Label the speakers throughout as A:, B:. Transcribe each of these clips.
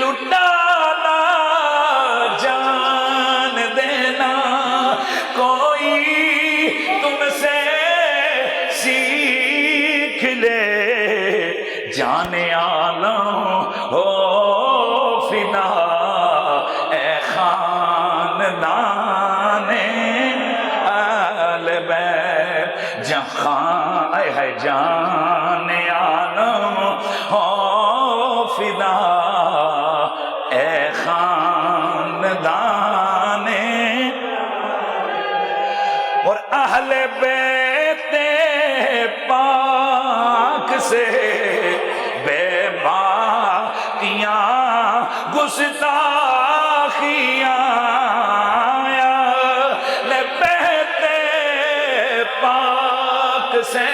A: لٹانا جان دینا کوئی تم سے سیکھ لے جان عالم ہو فدا اے خاندان آل بیت جہاں ہے جان عالم ہو فدا اے خاندان اور اہل بیت پاک سے بے باکیاں گستاخیاں اہل بیت پاک سے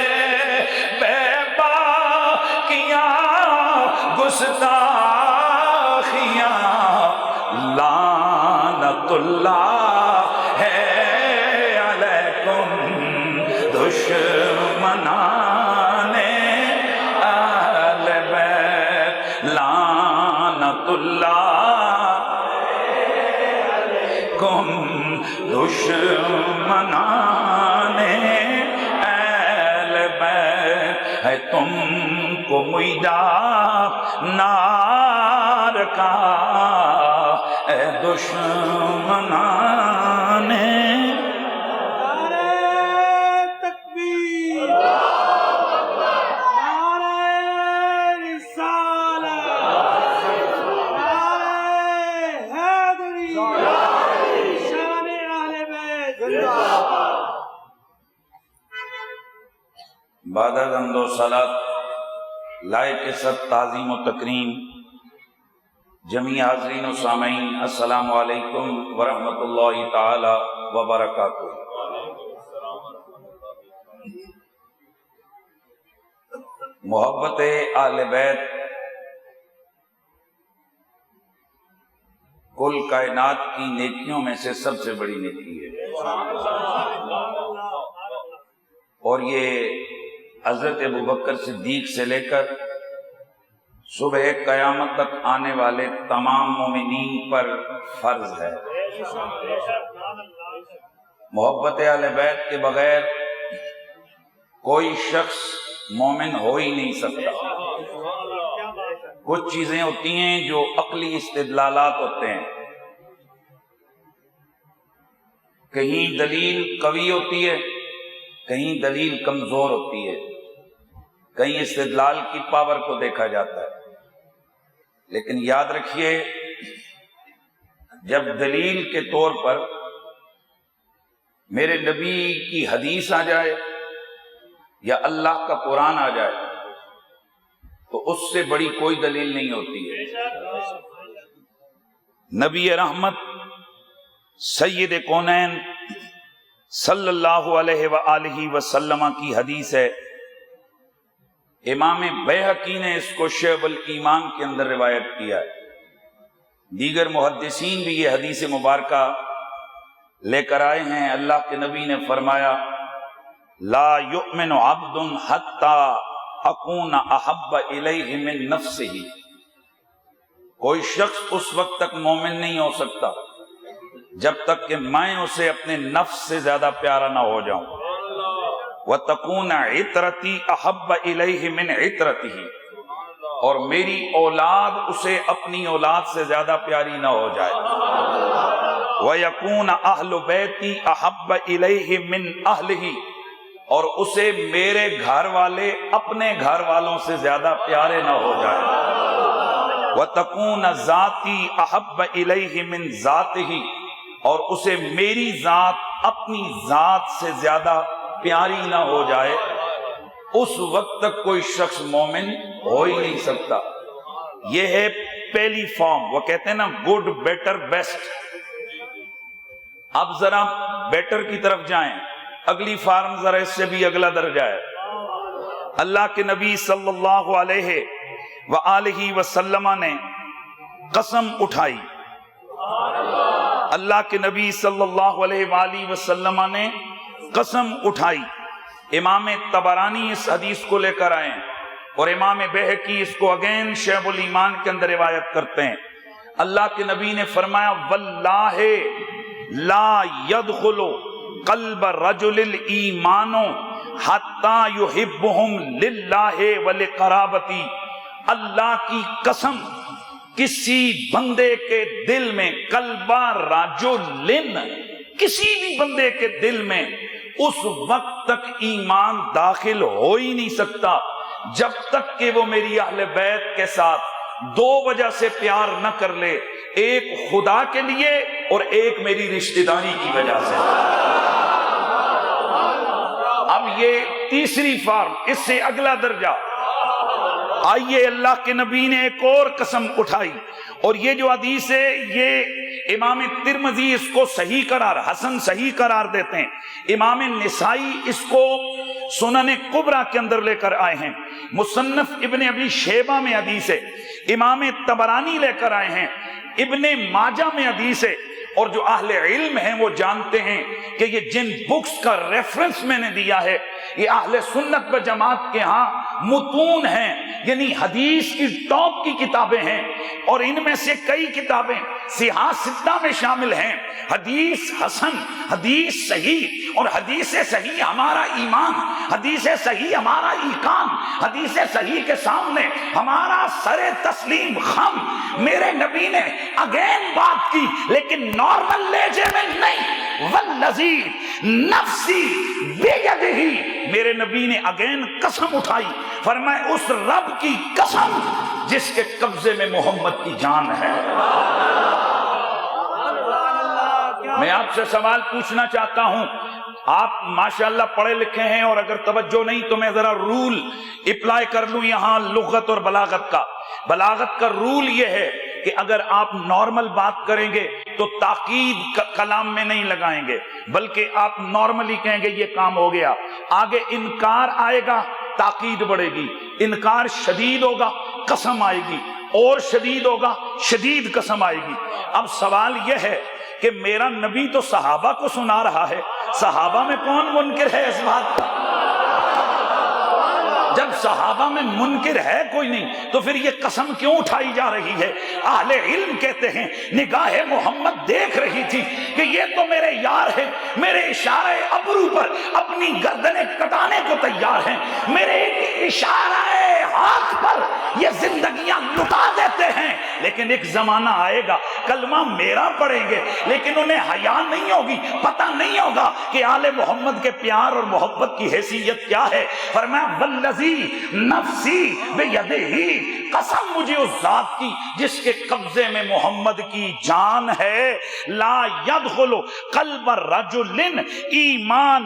A: بے باکیاں گستاخیاں لعنت اللہ ہے علیکم دشمنان اہل بیت لعنت اللہ علیکم دشمنان اہل بیت ہے تم کو میدہ نار کا اے دشمنان بعد از حمد و صلات لائق سب تعظیم و تکریم جمیع حاضرین و سامعین السلام علیکم ورحمۃ اللہ تعالی وبرکاتہ۔ محبت اہل بیت کل کائنات کی نیکیوں میں سے سب سے بڑی نیکی ہے، اور یہ حضرت ابوبکر صدیق سے لے کر صبح قیامت تک آنے والے تمام مومنین پر فرض ہے۔ محبت اہل بیت کے بغیر کوئی شخص مومن ہو ہی نہیں سکتا۔ کچھ چیزیں ہوتی ہیں جو عقلی استدلالات ہوتے ہیں، کہیں دلیل قوی ہوتی ہے، کہیں دلیل کمزور ہوتی ہے، کہیں استدلال کی پاور کو دیکھا جاتا ہے، لیکن یاد رکھیے جب دلیل کے طور پر میرے نبی کی حدیث آ جائے یا اللہ کا قرآن آ جائے تو اس سے بڑی کوئی دلیل نہیں ہوتی ہے۔ نبی رحمت سید کونین صلی اللہ علیہ وآلہ وسلم کی حدیث ہے، امام بیہقی نے اس کو شعب الایمان کے اندر روایت کیا ہے، دیگر محدثین بھی یہ حدیث مبارکہ لے کر آئے ہیں۔ اللہ کے نبی نے فرمایا لا یؤمن عبد حتی اکون احب الیہ من نفسہ، کوئی شخص اس وقت تک مومن نہیں ہو سکتا جب تک کہ میں اسے اپنے نفس سے زیادہ پیارا نہ ہو جاؤں، وَتَكُونَ عِطْرَتِي أَحَبَّ إِلَيْهِ مِنْ عِطْرَتِهِ، اور میری اولاد اسے اپنی اولاد سے زیادہ پیاری نہ ہو جائے، وَيَكُونَ أَهْلُ بَيْتِي أَحَبَّ إِلَيْهِ مِنْ أَهْلِهِ، اور اسے میرے گھر والے اپنے گھر والوں سے زیادہ پیارے نہ ہو جائے، وَتَكُونَ ذَاتِي أَحَبَّ إِلَيْهِ مِنْ ذَاتِهِ، اور اسے میری ذات اپنی ذات سے زیادہ پیاری نہ ہو جائے، اس وقت تک کوئی شخص مومن ہو ہی نہیں سکتا۔ یہ ہے پہلی فارم، وہ کہتے ہیں نا گڈ بیٹر بیسٹ۔ اب ذرا بیٹر کی طرف جائیں، اگلی فارم ذرا اس سے بھی اگلا درجہ ہے۔ اللہ کے نبی صلی اللہ علیہ وآلہ وسلم نے قسم اٹھائی، اللہ کے نبی صلی اللہ علیہ وآلہ وسلم نے قسم اٹھائی۔ امام طبرانی اس حدیث کو لے کر آئے اور امام بیہقی اس کو اگین شعب الایمان کے اندر روایت کرتے ہیں۔ اللہ کے نبی نے فرمایا واللہ لا يدخل قلب رجل الایمان حتی یحبہم للہ ولقرابتی، اللہ کی قسم کسی بندے کے دل میں، قلبہ رجل، کسی بھی بندے کے دل میں اس وقت تک ایمان داخل ہو ہی نہیں سکتا جب تک کہ وہ میری اہل بیت کے ساتھ دو وجہ سے پیار نہ کر لے، ایک خدا کے لیے اور ایک میری رشتہ داری کی وجہ سے۔ اب یہ تیسری فارم، اس سے اگلا درجہ، آئیے اللہ کے نبی نے ایک اور قسم اٹھائی، اور یہ جو حدیث ہے یہ امام ترمذی اس کو صحیح قرار، حسن صحیح قرار دیتے ہیں، امام نسائی اس کو سنن کبریٰ کے اندر لے کر آئے ہیں، مصنف ابن ابی شیبہ میں حدیث ہے، امام طبرانی لے کر آئے ہیں، ابن ماجہ میں حدیث ہے، اور جو اہل علم ہیں وہ جانتے ہیں کہ یہ جن بکس کا ریفرنس میں نے دیا ہے یہ اہل سنت و جماعت کے ہاں متون ہیں، یعنی حدیث کی ٹاپ کی کتابیں ہیں، اور ان میں سے کئی کتابیں صحاح ستہ میں شامل ہیں، حدیث حسن، حدیث صحیح، اور حدیث صحیح ہمارا ایمان، حدیث صحیح ہمارا ایقان، حدیث صحیح کے سامنے ہمارا سر تسلیم خم۔ میرے نبی نے اگین بات کی لیکن نارمل لہجے میں نہیں، والذی نفسی بیدہ، میرے نبی نے اگین قسم اٹھائی، فرمائے اس رب کی قسم جس کے قبضے میں محمد کی جان ہے۔ میں آپ سے سوال پوچھنا چاہتا ہوں، آپ ماشاءاللہ پڑھے لکھے ہیں، اور اگر توجہ نہیں تو میں ذرا رول اپلائی کر لوں یہاں لغت اور بلاغت کا۔ بلاغت کا رول یہ ہے کہ اگر آپ نارمل بات کریں گے تو تاکید کلام میں نہیں لگائیں گے، بلکہ آپ نارملی کہیں گے یہ کام ہو گیا، آگے انکار آئے گا تاکید بڑھے گی، انکار شدید ہوگا قسم آئے گی، اور شدید ہوگا شدید قسم آئے گی۔ اب سوال یہ ہے کہ میرا نبی تو صحابہ کو سنا رہا ہے، صحابہ میں کون منکر ہے اس بات کا؟ جب صحابہ میں منکر ہے کوئی نہیں تو پھر یہ قسم کیوں اٹھائی جا رہی ہے؟ اہل علم کہتے ہیں نگاہ محمد دیکھ رہی تھی کہ یہ تو میرے یار ہیں، میرے اشارے ابرو پر اپنی گردنیں کٹانے کو تیار ہیں، میرے اشارہ ہاتھ پر یہ زندگیاں لٹا دیتے ہیں، لیکن ایک زمانہ آئے گا کلمہ میرا پڑھیں گے لیکن انہیں حیا نہیں ہوگی، پتہ نہیں ہوگا کہ آل محمد کے پیار اور محبت کی حیثیت کیا ہے۔ فرمایا والذی نفسی بیدہ، قسم مجھے اس ذات کی جس کے قبضے میں محمد کی جان ہے، لا يدخل قلب رجل ایمان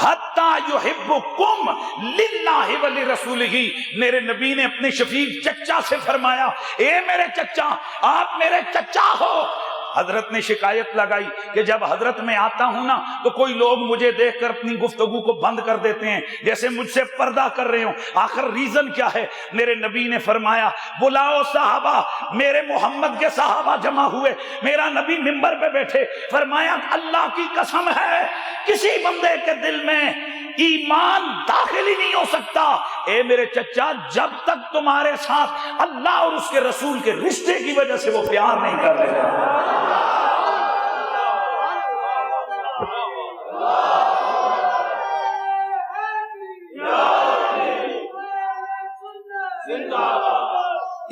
A: حتی یحبکم للہ ولرسولہ۔ میرے نبی نے اپنے شفیق چچا سے فرمایا اے میرے چچا، آپ میرے چچا ہو۔ حضرت نے شکایت لگائی کہ جب حضرت میں آتا ہوں نا تو کوئی لوگ مجھے دیکھ کر اپنی گفتگو کو بند کر دیتے ہیں، جیسے مجھ سے پردہ کر رہے ہوں، آخر ریزن کیا ہے؟ میرے نبی نے فرمایا بلاؤ صحابہ۔ میرے محمد کے صحابہ جمع ہوئے، میرا نبی منبر پہ بیٹھے، فرمایا اللہ کی قسم ہے کسی بندے کے دل میں ایمان داخل ہی نہیں ہو سکتا، اے میرے چچا، جب تک تمہارے ساتھ اللہ اور اس کے رسول کے رشتے کی وجہ سے وہ پیار نہیں کر رہے۔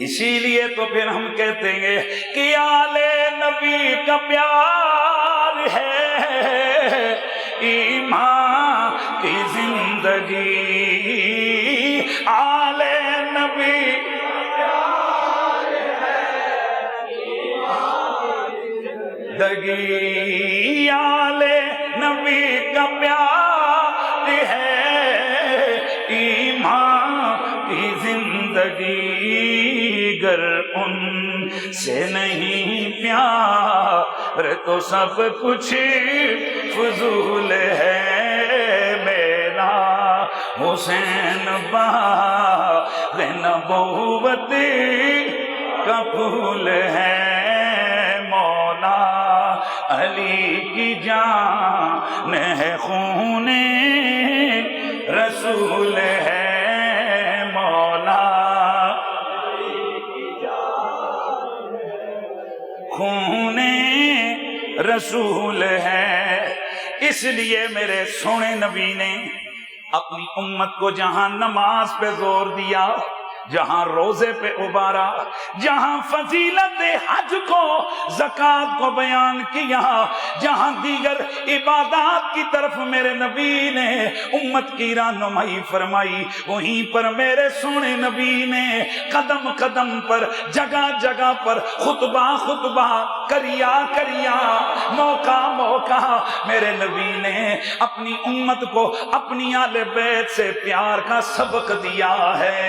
A: اسی لیے تو پھر ہم کہتے ہیں کہ آل نبی کا پیار ہے ایمان کی زندگی، آل نبی زندگی، آل نبی کا پیار ہے ایمان کی زندگی، گر ان سے نہیں پیار تو سب کچھ فضول ہے، میرا حسین باغ نبوت کا پھول ہے، مولا علی کی جان ہے، خون رسول ہے، مولا رسول ہے۔ اس لیے میرے سونے نبی نے اپنی امت کو جہاں نماز پہ زور دیا، جہاں روزے پہ ابارا، جہاں فضیلت حج کو زکوٰۃ کو بیان کیا، جہاں دیگر عبادات کی طرف میرے نبی نے امت کی رہنمائی فرمائی، وہیں پر میرے سونے نبی نے قدم قدم پر جگہ جگہ پر خطبہ کریا موقع میرے نبی نے اپنی امت کو اپنی اہل بیت سے پیار کا سبق دیا ہے۔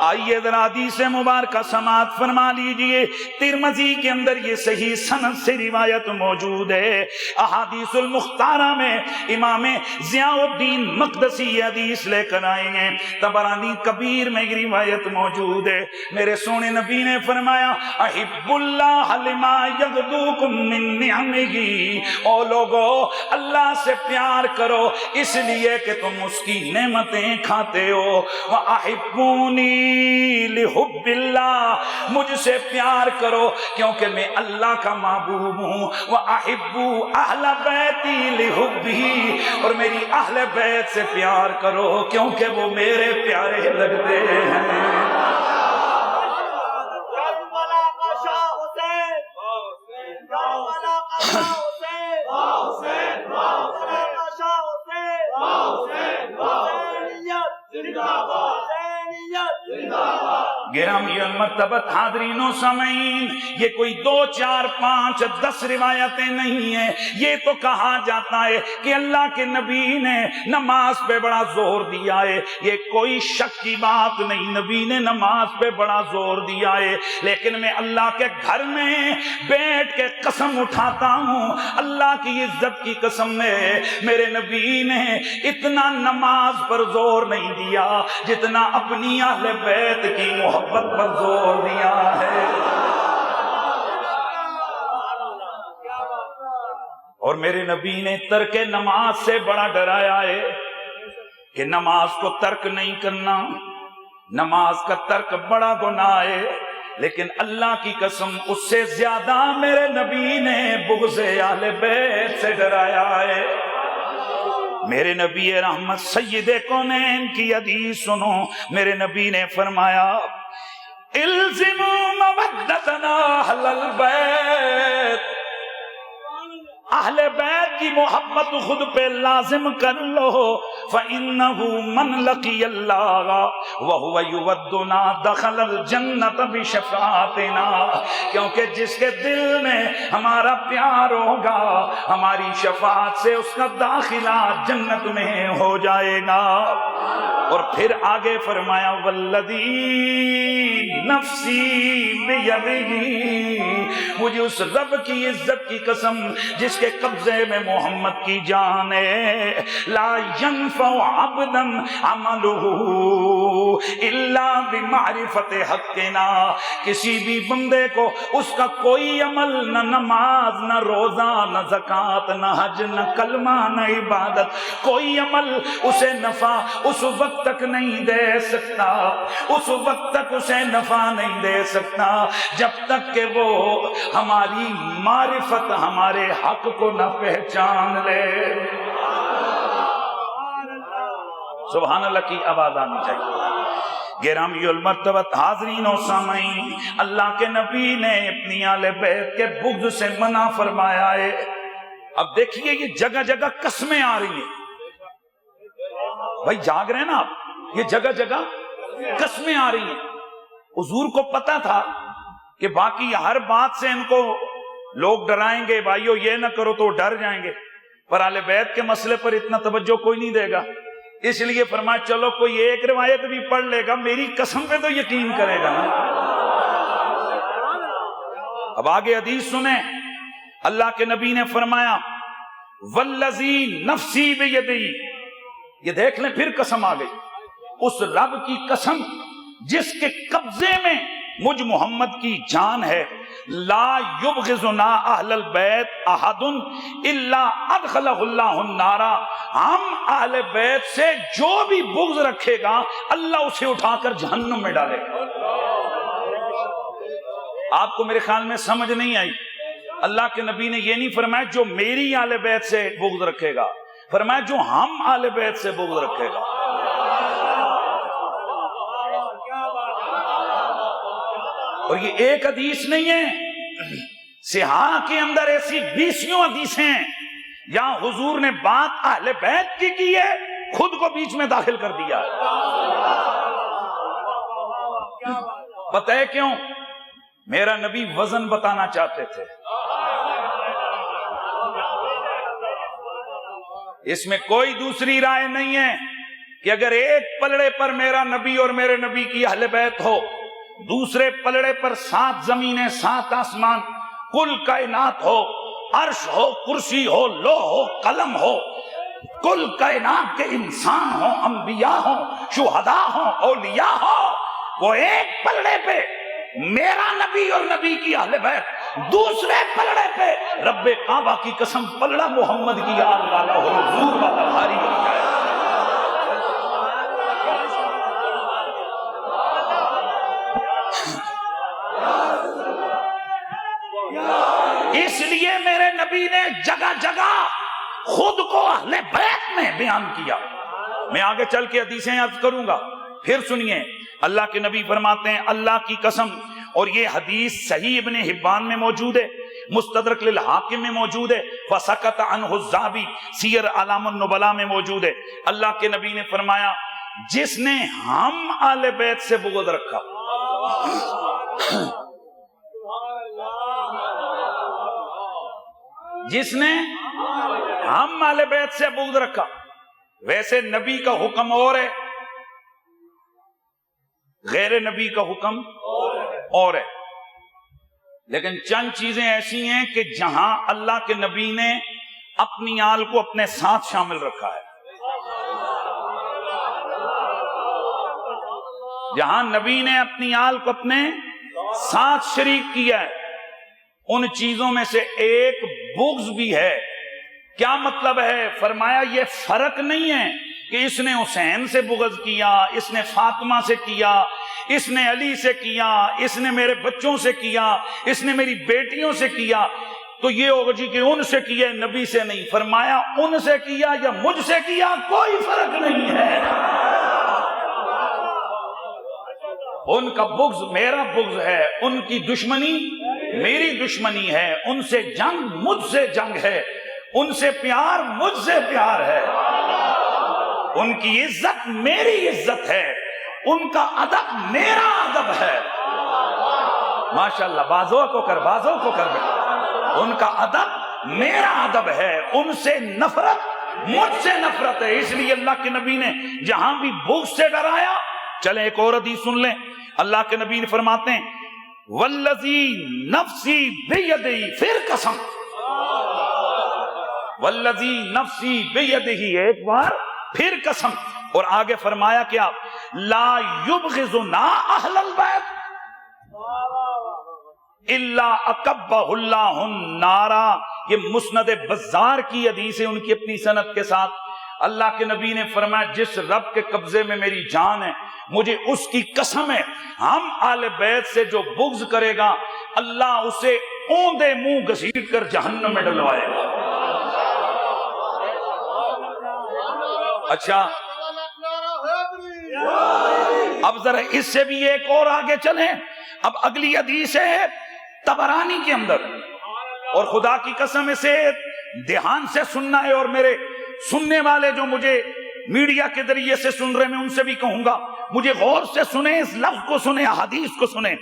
A: آئیے ذرا حدیث مبارکہ سماعت فرما لیجئے، ترمذی کے اندر یہ صحیح سند سے روایت موجود ہے۔ احادیث المختارہ میں امام ضیاء الدین مقدسی یہ حدیث لے کر آئیں گے، طبرانی کبیر میں یہ روایت موجود ہے۔ میرے سونے نبی نے فرمایا احب اللہ لما یغدوکم من نعمہ، او لوگو اللہ سے پیار کرو اس لیے کہ تم اس کی نعمتیں کھاتے ہو، وَأَحِبُّونِي لِحُبِّ اللَّهِ، مجھ سے پیار کرو کیونکہ میں اللہ کا محبوب ہوں، وَأَحِبُّوا أَهْلَ بَيْتِي لِحُبِّهِ، اور میری اہل بیت سے پیار کرو کیونکہ وہ میرے پیارے لگتے ہیں۔ گرامی المرتبت حاضرین و سامعین، یہ کوئی 2 4 5 10 روایتیں نہیں ہیں، یہ تو کہا جاتا ہے کہ اللہ کے نبی نے نماز پہ بڑا زور دیا ہے، یہ کوئی شک کی بات نہیں، نبی نے نماز پہ بڑا زور دیا ہے، لیکن میں اللہ کے گھر میں بیٹھ کے قسم اٹھاتا ہوں، اللہ کی عزت کی قسم ہے، میرے نبی نے اتنا نماز پر زور نہیں دیا جتنا اپنی اہل بیت کی محبت پر زور دیا ہے۔ اور میرے نبی نے ترک نماز سے بڑا ڈرایا ہے کہ نماز کو ترک نہیں کرنا، نماز کا ترک بڑا گناہ ہے، لیکن اللہ کی قسم اس سے زیادہ میرے نبی نے بغض اہل بیت سے ڈرایا ہے۔ میرے نبی رحمت سید کونین کی حدیث سنو، میرے نبی نے فرمایا الزموا مودتنا اہل البیت، اہل بیت کی محبت خود پہ لازم کر لو، فَإِنَّهُ مَنْ لَقِيَ اللَّهَ وَهُوَ يُوَدُّنَا دَخَلَ الْجَنَّةَ بِشَفَاعَتِنَا، کیونکہ جس کے دل میں ہمارا پیار ہوگا ہماری شفاعت سے اس کا داخلہ جنت میں ہو جائے گا۔ اور پھر آگے فرمایا وَالَّذِي نَفْسِي بِيَدِهِ، مجھے اس رب کی عزت کی قسم جس کے قبضے میں محمد کی جان ہے، لا ينفع عبدا عمله الا بمعرفت حقنا، کسی بھی بندے کو اس کا کوئی عمل، نہ نماز نہ روزہ نہ زکوٰۃ نہ حج نہ کلمہ نہ عبادت، کوئی عمل اسے نفع اس وقت تک نہیں دے سکتا، اس وقت تک اسے نفع نہیں دے سکتا جب تک کہ وہ ہماری معرفت ہمارے حق کو نہ پہچان لے۔ سبحان اللہ کی آواز آنی چاہیے۔ گرامی المرتبت حاضرین و سامعین، اللہ کے نبی نے اپنی اہل بیت کے بغض سے منع فرمایا ہے۔ اب دیکھیے یہ جگہ جگہ قسمیں آ رہی ہیں، بھائی جاگ رہے ہیں نا آپ، یہ جگہ جگہ قسمیں آ رہی ہیں۔ حضور کو پتا تھا کہ باقی ہر بات سے ان کو لوگ ڈرائیں گے، بھائیو یہ نہ کرو تو ڈر جائیں گے، پر اہل بیت کے مسئلے پر اتنا توجہ کوئی نہیں دے گا، اس لیے فرمایا چلو کوئی ایک روایت بھی پڑھ لے گا، میری قسم پہ تو یقین کرے گا نا۔ اب آگے حدیث سنیں، اللہ کے نبی نے فرمایا والذی نفسی بیدی، یہ دیکھ لیں پھر قسم آ گئی، اس رب کی قسم جس کے قبضے میں مجھ محمد کی جان ہے، لا یبغضنا اہل البیت احد الا ادخلہ اللہ النار، ہم اہل بیت سے جو بھی بغض رکھے گا اللہ اسے اٹھا کر جہنم میں ڈالے گا۔ آپ کو میرے خیال میں سمجھ نہیں آئی، اللہ کے نبی نے یہ نہیں فرمایا جو میری آل بیت سے بغض رکھے گا، فرمایا جو ہم آل بیت سے بغض رکھے گا۔ اور یہ ایک حدیث نہیں ہے، صحاح کے اندر ایسی 20 حدیثیں ہیں جہاں حضور نے بات اہل بیت کی ہے، خود کو بیچ میں داخل کر دیا ہے۔ پتہ ہے کیوں؟ میرا نبی وزن بتانا چاہتے تھے، اس میں کوئی دوسری رائے نہیں ہے کہ اگر ایک پلڑے پر میرا نبی اور میرے نبی کی اہل بیت ہو، دوسرے پلڑے پر 7 زمینیں 7 آسمان، کل کائنات ہو، عرش ہو، کرسی ہو، لوح ہو، قلم ہو، کل کائنات کے انسان ہوں، انبیاء ہوں، شہداء ہوں، اولیاء ہوں، وہ ایک پلڑے پہ میرا نبی اور نبی کی اہل بیت، دوسرے پلڑے پہ رب کعبہ کی قسم پلڑا محمد کی آل والا ہو، حضور والا بھاری ہو جائے۔ اس لیے میرے نبی نے جگہ جگہ خود کو اہل بیت میں بیان کیا۔ میں آگے چل کے حدیثیں عرض کروں گا، پھر سنیے۔ اللہ کے نبی فرماتے ہیں اللہ کی قسم، اور یہ حدیث صحیح ابن حبان میں موجود ہے، مستدرک للحاکم میں موجود ہے، فسکت عنہ الذہبی سیر اعلام النبلاء میں موجود ہے۔ اللہ کے نبی نے فرمایا جس نے ہم آل بیت سے بغض رکھا، جس نے ہم آل بیت سے بغض رکھا، ویسے نبی کا حکم اور ہے، غیر نبی کا حکم اور ہے، لیکن چند چیزیں ایسی ہیں کہ جہاں اللہ کے نبی نے اپنی آل کو اپنے ساتھ شامل رکھا ہے، جہاں نبی نے اپنی آل کو اپنے ساتھ شریک کیا ہے، ان چیزوں میں سے ایک بغض بھی ہے۔ کیا مطلب ہے؟ فرمایا یہ فرق نہیں ہے کہ اس نے حسین سے بغض کیا، اس نے فاطمہ سے کیا، اس نے علی سے کیا، اس نے میرے بچوں سے کیا، اس نے میری بیٹیوں سے کیا، تو یہ ہوگا جی کہ ان سے کیا نبی سے نہیں۔ فرمایا ان سے کیا یا مجھ سے کیا کوئی فرق نہیں ہے، ان کا بغض میرا بغض ہے، ان کی دشمنی میری دشمنی ہے، ان سے جنگ مجھ سے جنگ ہے، ان سے پیار مجھ سے پیار ہے، ان کی عزت میری عزت ہے، ان کا ادب میرا ادب ہے۔ ماشاءاللہ، بازوں کو کر ان کا ادب میرا ادب ہے، ان سے نفرت مجھ سے نفرت ہے۔ اس لیے اللہ کے نبی نے جہاں بھی بغض سے ڈرایا، چلیں ایک اور حدیث سن لیں۔ اللہ کے نبی نے فرماتے ہیں والذی نفسی بیدہی، پھر قسم، والذی نفسی بیدہی، ایک بار پھر قسم، اور آگے فرمایا کیا؟ لا یبغضنا اہل البیت الا اکبہ اللہ النار۔ یہ مسند بزار کی حدیث ہے، ان کی اپنی سند کے ساتھ۔ اللہ کے نبی نے فرمایا جس رب کے قبضے میں میری جان ہے، مجھے اس کی قسم ہے، ہم آل بیت سے جو بغض کرے گا اللہ اسے اوندے منہ گھسیٹ کر جہنم میں ڈلوائے گا۔ اچھا، اب ذرا اس سے بھی ایک اور آگے چلیں۔ اب اگلی حدیث ہے طبرانی کے اندر، اور خدا کی قسم اسے دھیان سے سننا ہے، اور میرے سننے والے جو مجھے میڈیا کے ذریعے سے سن رہے، میں ان سے بھی کہوں گا مجھے غور سے سنیں، اس لفظ کو سنیں، حدیث کو سنیں۔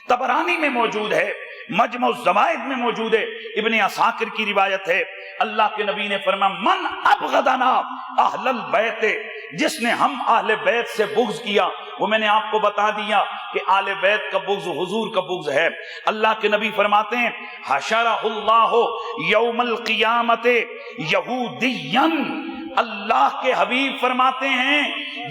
A: طبرانی میں موجود ہے، مجمع الزوائد میں موجود ہے، ابن عساکر کی روایت ہے۔ اللہ کے نبی نے فرمایا من ابغضنا اہل البیت، جس نے ہم اہل بیت سے بغض کیا، وہ میں نے آپ کو بتا دیا کہ اہل بیت کا بغض حضور کا بغض ہے۔ اللہ کے نبی فرماتے ہیں حشرہ اللہ یوم القیامت یہودیا، اللہ کے حبیب فرماتے ہیں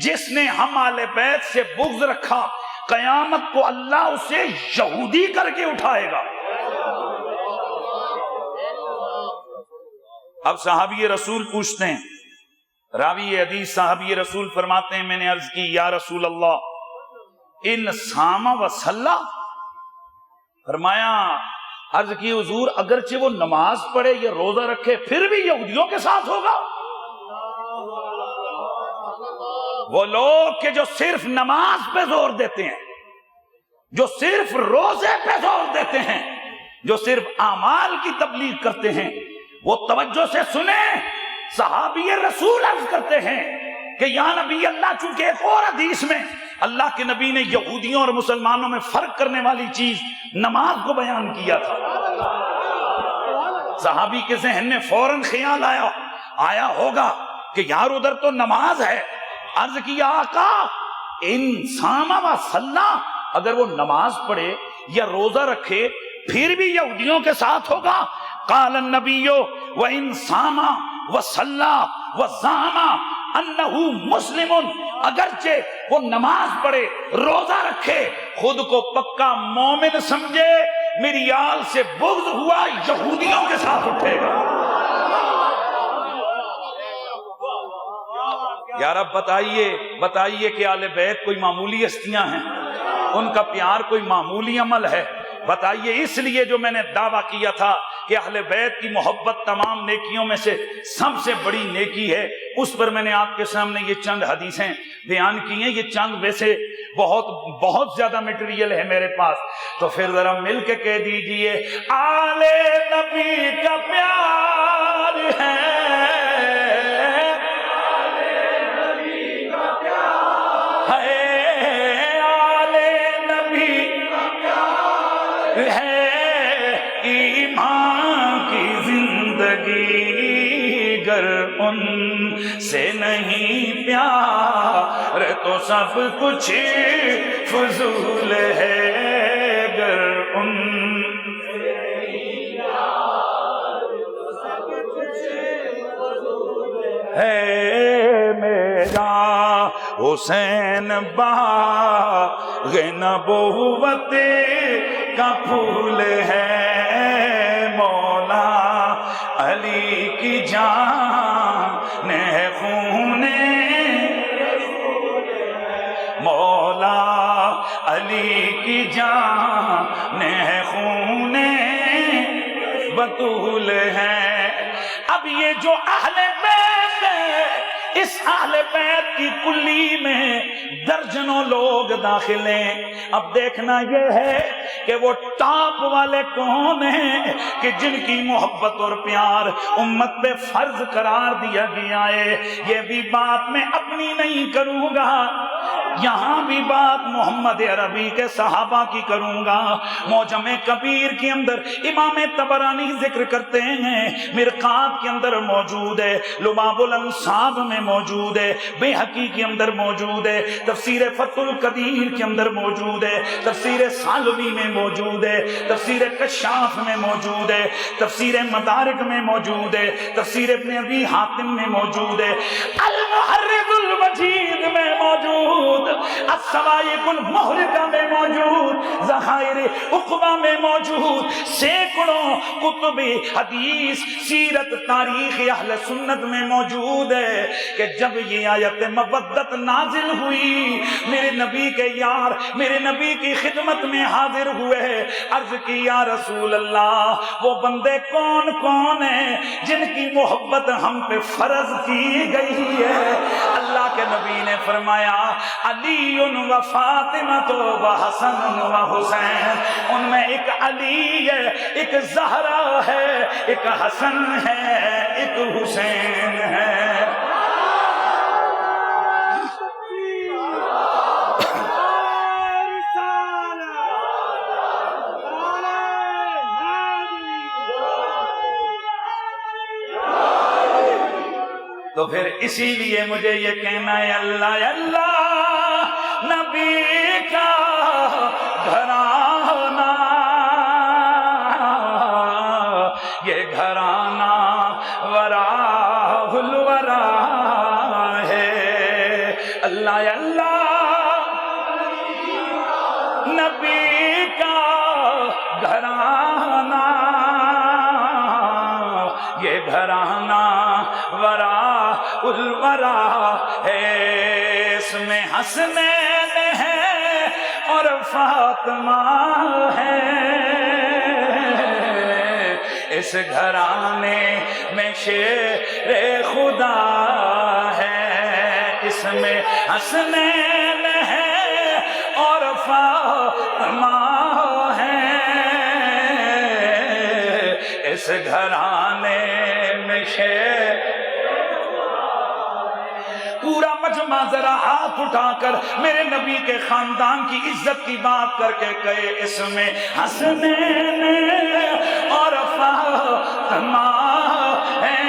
A: جس نے ہم اہل بیت سے بغض رکھا، قیامت کو اللہ اسے یہودی کر کے اٹھائے گا۔ اب صحابی رسول پوچھتے ہیں، راوی حدیث صحابی رسول فرماتے ہیں میں نے عرض کی یا رسول اللہ ان صام و صلی، فرمایا عرض کی حضور اگرچہ وہ نماز پڑھے یا روزہ رکھے پھر بھی یہودیوں کے ساتھ ہوگا؟ وہ لوگ کہ جو صرف نماز پہ زور دیتے ہیں، جو صرف روزے پہ زور دیتے ہیں، جو صرف اعمال کی تبلیغ کرتے ہیں، وہ توجہ سے سنیں. صحابی رسول عرض کرتے ہیں کہ یا نبی اللہ، چونکہ ایک اور حدیث میں اللہ کے نبی نے یہودیوں اور مسلمانوں میں فرق کرنے والی چیز نماز کو بیان کیا تھا. صحابی کے ذہن میں فوراً خیال آیا ہوگا کہ یار ادھر تو نماز ہے. عرض کیا آقا انسان و صلاح، اگر وہ نماز پڑھے یا روزہ رکھے پھر بھی یہودیوں کے ساتھ ہوگا؟ قال النبی وَإِن صَامَ وَصَلَّى وَزَعَمَ أَنَّهُ مُسْلِمٌ، اگرچہ وہ نماز پڑھے روزہ رکھے خود کو پکا مومن سمجھے، میری آل سے بغض ہوا یہودیوں کے ساتھ اٹھے گا. یار اب بتائیے کہ آل بیت کوئی معمولی ہستیاں ہیں؟ ان کا پیار کوئی معمولی عمل ہے؟ بتائیے. اس لیے جو میں نے دعویٰ کیا تھا کہ اہل بیت کی محبت تمام نیکیوں میں سے سب سے بڑی نیکی ہے، اس پر میں نے آپ کے سامنے یہ چند حدیثیں بیان کی ہیں. یہ چند ویسے بہت زیادہ میٹیریل ہے میرے پاس، تو پھر ذرا مل کے کہہ دیجئے آل نبی کا پیار ہے، ان سے نہیں پیار تو سب کچھ فضول ہے. گر ان سے نہیں پیار تو سب کچھ فضول ہے. میرا حسین باغ نبوت کا پھول ہے، مولا علی کی جان ہے خون، مولا علی کی جان ہے خون بطول ہے. اب یہ جو اہل بیت ہے، اس اہل بیت کی کلی میں درجنوں لوگ داخل ہیں. اب دیکھنا یہ ہے کہ وہ ٹاپ والے کون ہیں کہ جن کی محبت اور پیار امت پہ فرض قرار دیا گیا ہے. یہ بھی بات میں اپنی نہیں کروں گا، یہاں بھی بات محمد عربی کے صحابہ کی کروں گا. معجم کبیر کے اندر امام طبرانی ذکر کرتے ہیں، مرقات کے اندر موجود ہے، لباب الانصاب میں موجود ہے، بیہقی کے اندر موجود ہے، تفسیر فتح القدیر کے اندر موجود ہے، تفسیر سالوی میں موجود ہے، تفسیر کشاف میں موجود ہے، تفسیر مدارک میں موجود ہے، تفسیر ابن ابی حاتم میں موجود ہے، المحرر الوجید میں موجود، السوائق المحرقہ میں موجود، ذخائر عقبہ میں موجود، سینکڑوں کتب حدیث سیرت تاریخ اہل سنت میں موجود ہے کہ جب یہ آیت مودت نازل ہوئی، میرے نبی کے یار میرے نبی کی خدمت میں حاضر ہوئے. عرض کی یا رسول اللہ، وہ بندے کون کون ہیں جن کی محبت ہم پہ فرض کی گئی ہے؟ اللہ کے نبی نے فرمایا علی و فاطمہ و حسن و حسین. ان میں ایک علی ہے، ایک زہرا ہے، ایک حسن ہے، ایک حسین ہے. تو پھر اسی لیے مجھے یہ کہنا ہے اللہ اللہ نبی کا گھرانہ، یہ گھرانہ وراء الورا ہے. اللہ اللہ نبی کا گھرانہ، یہ گھرانہ وراء الورا ہے. اس میں حسنین ہے اور فاطمہ ہے، اس گھرانے میں شیر خدا ہے، اس میں حسنین ہے اور فاطمہ ہے، اس گھرانے میں شیر پورا مجمع ذرا ہاتھ اٹھا کر میرے نبی کے خاندان کی عزت کی بات کر کے کہے اس میں حسنین اور فاطمہ ہے،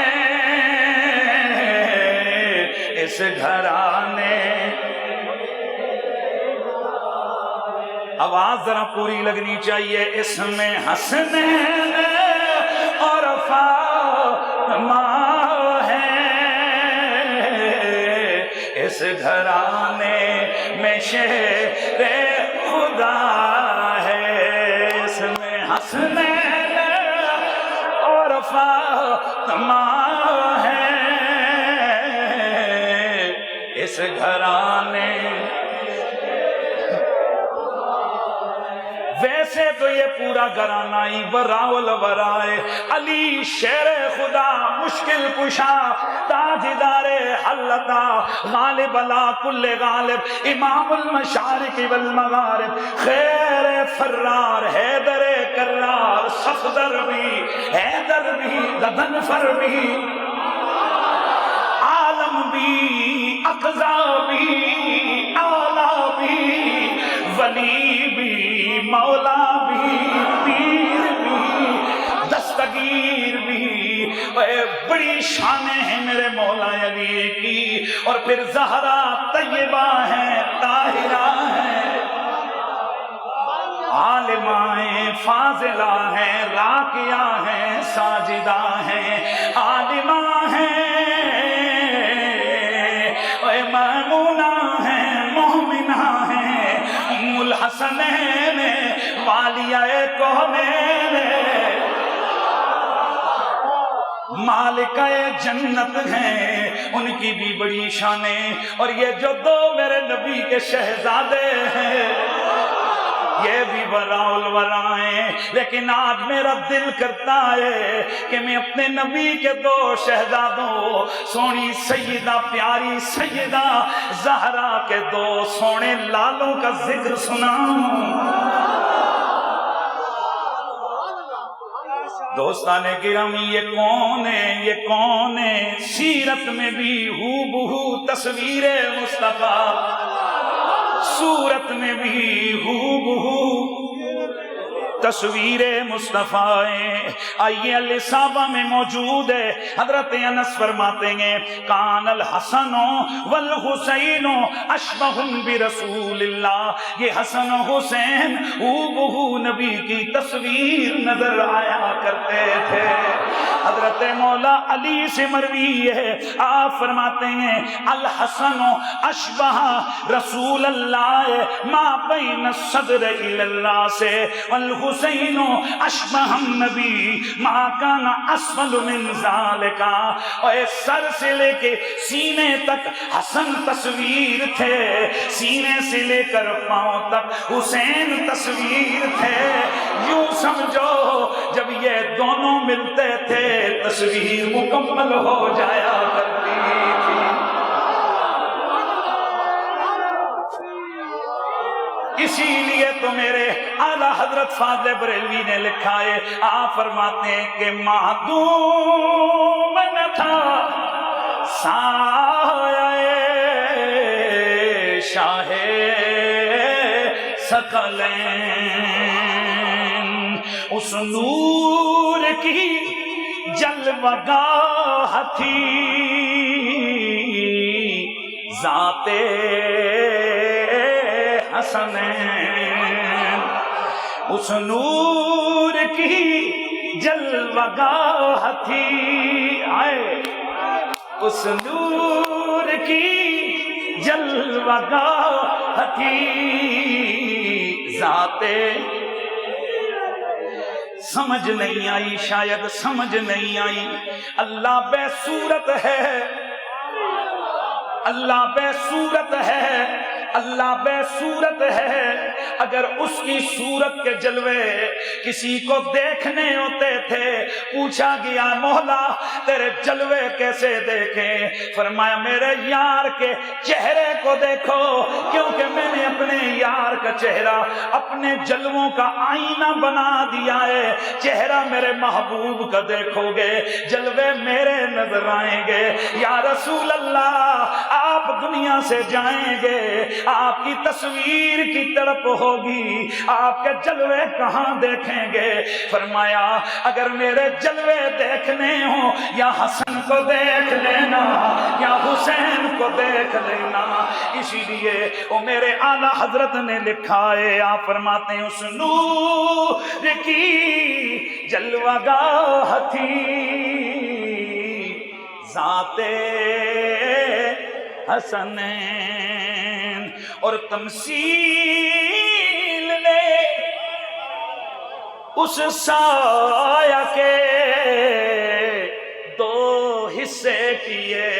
A: اس گھرانے آواز ذرا پوری لگنی چاہیے، اس میں حسنین اور فاطمہ ہے، اس گھرانے میں شیر خدا ہے، اس میں حسنین اور فاطمہ ہے، اس گھرانے ویسے تو یہ پورا گھرانہ ہی براول برائے علی شیر خدا، مشکل کشا، تاجدار حلتا، غالب علا کل غالب، امام المشارق والمغارب، خیر فرار، حیدر کرار، صفدر بھی، حیدر بھی، غضنفر بھی، عالم بھی، اقضا بھی، آلہ بھی، ولی بھی، مولا بھی، پیر بھی، دستگیر بھی، بڑی شانیں ہیں میرے مولا علی کی، اور پھر زہرا طیبہ ہیں، طاہرہ ہیں، عالمائیں فاضلہ ہیں، راکیہ ہیں، ساجدہ ہیں، عالمہ ہیں، مامونہ ہیں، مومنہ ہیں، ام الحسنین والیہ کونین، مالکہ جنت ہیں، ان کی بھی بڑی شانیں، اور یہ جو دو میرے نبی کے شہزادے ہیں یہ بھی وراء الورائیں، لیکن آج میرا دل کرتا ہے کہ میں اپنے نبی کے دو شہزادوں، سونی سیدہ پیاری سیدہ زہرا کے دو سونے لالوں کا ذکر سناؤں۔ دوستان گرامی یہ کون ہے سیرت میں بھی ہو بہو تصویر مصطفیٰ، صورت میں بھی ہو بہو تصویر مصطفیٰ ہے۔ آئیے الصحابہ میں موجود ہے، حضرت انس فرماتے ہیں کان الحسن والحسین اشبہ برسول اللہ، یہ حسن و حسین ہو نبی کی تصویر نظر آیا کرتے تھے۔ حضرت مولا علی سے مروی ہے، آپ فرماتے ہیں الحسن اشبہ رسول اللہ ما بین الصدر الی الراس، والحسین اشبہ النبی ما کان اسفل من ذالک، اور سر سے لے کے سینے تک حسن تصویر تھے، سینے سے لے کر پاؤں تک حسین تصویر تھے۔ یوں سمجھو جب یہ دونوں ملتے تھے تصویر مکمل ہو جایا کرتی تھی۔ اسی لیے تو میرے اعلیٰ حضرت فاضل بریلوی نے لکھا ہے، آپ فرماتے ہیں کہ معدوم نہ تھا سایہ شاہ ثقلین، اس نور کی جلوگاہ تھی ذات حسنین، اس نور کی جلوگاہ تھی، آئے اس نور کی جلوگاہ تھی ذات، سمجھ نہیں آئی، شاید سمجھ نہیں آئی، اللہ بے صورت ہے، اللہ بے صورت ہے، اللہ بے صورت ہے، اگر اس کی صورت کے جلوے کسی کو دیکھنے ہوتے تھے، پوچھا گیا مولا تیرے جلوے کیسے دیکھیں؟ فرمایا میرے یار کے چہرے کو دیکھو، کیونکہ میں نے اپنے یار کا چہرہ اپنے جلووں کا آئینہ بنا دیا ہے۔ چہرہ میرے محبوب کا دیکھو گے، جلوے میرے نظر آئیں گے۔ یا رسول اللہ آپ دنیا سے جائیں گے، آپ کی تصویر کی تڑپ ہوگی، آپ کے جلوے کہاں دیکھیں گے؟ فرمایا اگر میرے جلوے دیکھنے ہوں یا حسن کو دیکھ لینا یا حسین کو دیکھ لینا۔ اسی لیے وہ میرے اعلیٰ حضرت نے لکھا ہے، آپ فرماتے ہیں اس نور کی جلوہ گاہ تھی ذات حسنین، اور تمثیل نے اس سایہ کے دو حصے کیے۔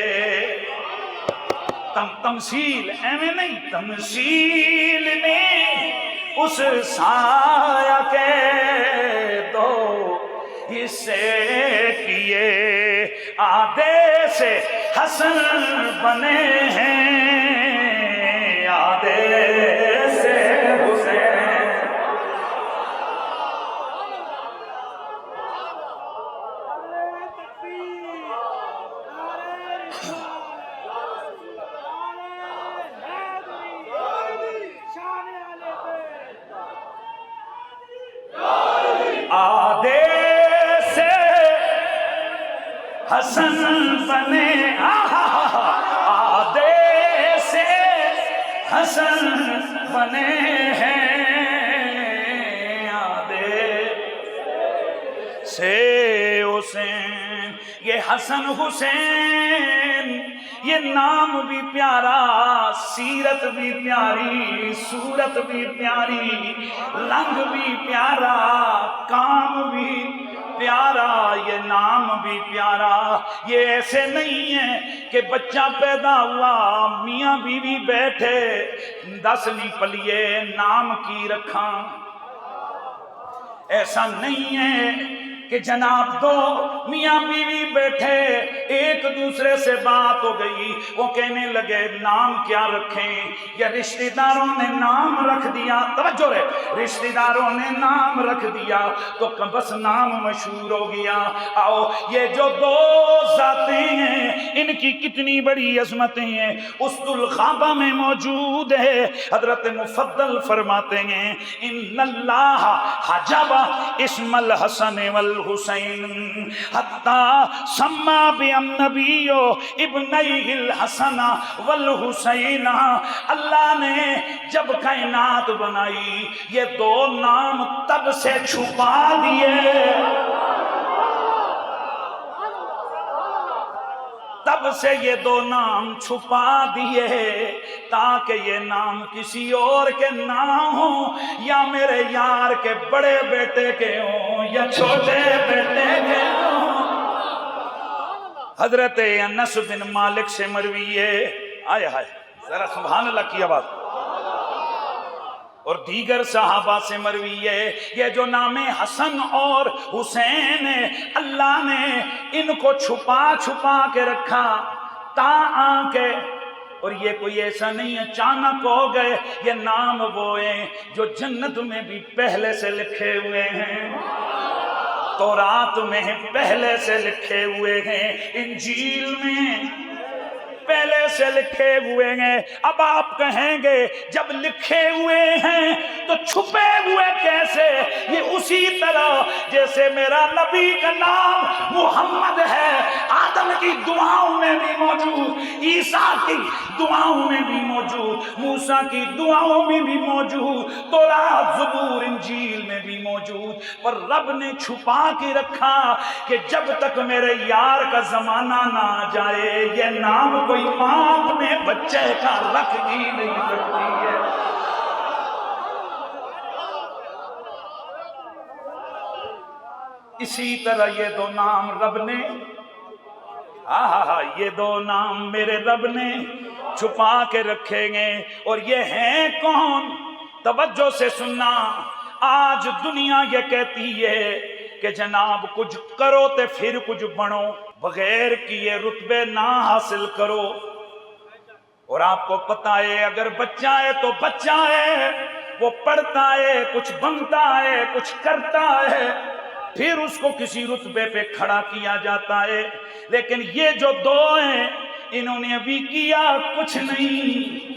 A: تمثیل ایویں نہیں، تمثیل نے اس سایہ کے دو حصے کیے، آدھے سے حسن بنے ہیں، آدھے سے حسین۔ آدھے سے حسن بنے، آدھے سے حسن بنے ہیں، آدھے سے حسین۔ یہ حسن حسین یہ نام بھی پیارا، سیرت بھی پیاری، صورت بھی پیاری، رنگ بھی پیارا، کام بھی پیارا، یہ نام بھی پیارا۔ یہ ایسے نہیں ہے کہ بچہ پیدا ہوا میاں بیوی بیٹھے 10 نہیں پلیے نام کی رکھاں، ایسا نہیں ہے کہ جناب دو میاں بیوی بیٹھے ایک دوسرے سے بات ہو گئی، وہ کہنے لگے نام کیا رکھیں، یا رشتہ داروں نے نام رکھ دیا، توجہ رہے، رشتہ داروں نے نام رکھ دیا تو بس نام مشہور ہو گیا۔ آؤ یہ جو دو ذاتیں ہیں ان کی کتنی بڑی عظمتیں ہیں، اسد الغابہ میں موجود ہے۔ حضرت مفضل فرماتے ہیں ان اللہ حجب اسم الحسن والحسین حتی سما بالنبی ابنیہ الحسن والحسین۔ اللہ نے جب کائنات بنائی یہ دو نام تب سے چھپا دیے، تب سے یہ دو نام چھپا دیے تاکہ یہ نام کسی اور کے نہ ہوں، یا میرے یار کے بڑے بیٹے کے ہوں یا چھوٹے بیٹے کے ہوں۔ حضرت انس بن مالک سے مروی ہے، آئے ہائے ذرا سبحان اللہ کی آواز، اور دیگر صحابہ سے مروی ہے، یہ جو نام حسن اور حسین ہے اللہ نے ان کو چھپا چھپا کے رکھا تا آ کے، اور یہ کوئی ایسا نہیں اچانک ہو گئے، یہ نام وہ ہیں جو جنت میں بھی پہلے سے لکھے ہوئے ہیں، تورات میں پہلے سے لکھے ہوئے ہیں، انجیل میں پہلے سے لکھے ہوئے ہیں۔ اب آپ کہیں گے جب لکھے ہوئے ہیں تو چھپے ہوئے کیسے؟ یہ اسی طرح جیسے میرا نبی کا نام محمد ہے، آدم کی دعاؤں میں بھی موجود، عیسیٰ کی دعاؤں میں بھی موجود، موسیٰ کی دعاؤں میں بھی موجود، تورات زبور انجیل میں بھی موجود، پر رب نے چھپا کے رکھا کہ جب تک میرے یار کا زمانہ نہ آ جائے یہ نام کوئی ماں میں بچے کا رکھ ہی نہیں سکتی ہے۔ اسی طرح یہ دو نام رب نے یہ دو نام میرے رب نے چھپا کے رکھیں گے. اور یہ ہیں کون؟ توجہ سے سننا. آج دنیا یہ کہتی ہے کہ جناب کچھ کرو تے پھر کچھ بنو، بغیر کیے رتبے نہ حاصل کرو. اور آپ کو پتہ ہے اگر بچہ ہے تو بچہ ہے، وہ پڑھتا ہے، کچھ بنتا ہے، کچھ کرتا ہے، پھر اس کو کسی رتبے پہ کھڑا کیا جاتا ہے. لیکن یہ جو دو ہیں انہوں نے ابھی کیا کچھ نہیں،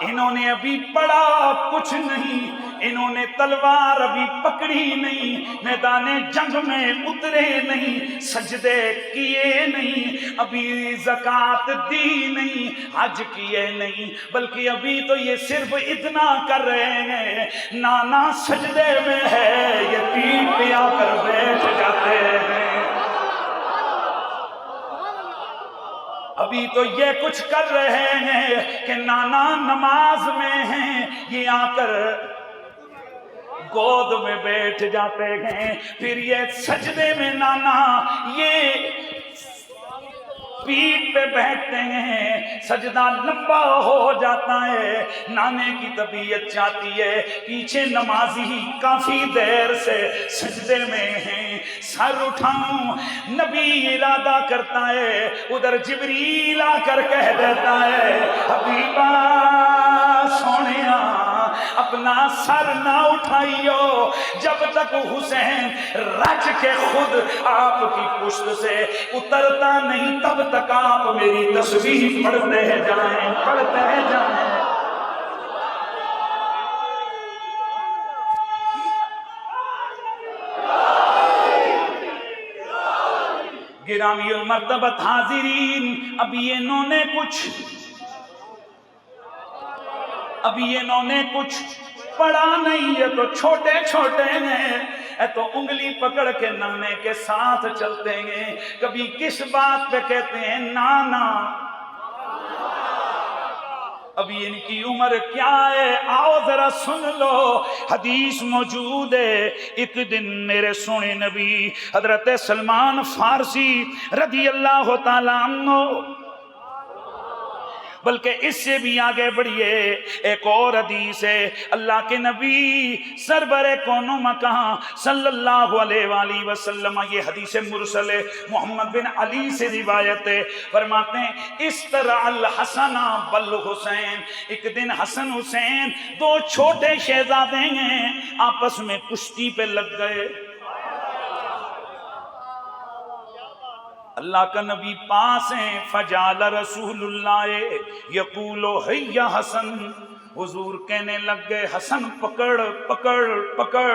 A: انہوں نے ابھی پڑھا کچھ نہیں، انہوں نے تلوار ابھی پکڑی نہیں، میدان جنگ میں اترے نہیں، سجدے کیے نہیں، ابھی زکوٰۃ دی نہیں، حج کیے نہیں، بلکہ ابھی تو یہ صرف اتنا کر رہے ہیں نانا سجدے میں ہے، یہ پیٹ پہ آ کر بیٹھ جاتے ہیں. ابھی تو یہ کچھ کر رہے ہیں کہ نانا نماز میں ہیں، یہ آ کر گود میں بیٹھ جاتے ہیں. پھر یہ سجدے میں نانا یہ پیٹ پہ بیٹھتے ہیں، سجدہ لمبا ہو جاتا ہے، نانے کی طبیعت چاہتی ہے پیچھے نمازی کافی دیر سے سجدے میں ہیں، سر اٹھاؤں. نبی ارادہ کرتا ہے، ادھر جبریل آ کر کہہ دیتا ہے حبیبا سونیا اپنا سر نہ اٹھائیو جب تک حسین رج کے خود آپ کی پشت سے اترتا نہیں، تب تک آپ میری تسبیح پڑھتے جائیں، پڑھتے جائیں. گرامی المرتبت حاضرین، ابھی انہوں نے کچھ پڑھا نہیں ہے تو چھوٹے چھوٹے ہیں، تو انگلی پکڑ کے نانے کے ساتھ چلتے ہیں. کبھی کس بات پہ کہتے ہیں نانا، ابھی ان کی عمر کیا ہے آؤ ذرا سن لو. حدیث موجود ہے ایک دن میرے سونے نبی حضرت سلمان فارسی رضی اللہ تعالیٰ عنہ، بلکہ اس سے بھی آگے بڑھیے ایک اور حدیث ہے، اللہ کے نبی سرور کون و مکان صلی اللہ علیہ وآلہ وسلم، یہ حدیث مرسل ہے، محمد بن علی سے روایت ہے، فرماتے ہیں اس طرح الحسن والحسین، ایک دن حسن حسین دو چھوٹے شہزادے ہیں آپس میں کشتی پہ لگ گئے. اللہ کا نبی پاس ہیں، فجعل رسول اللہ یقول ہیا حسن، حضور کہنے لگ گئے حسن پکڑ پکڑ پکڑ.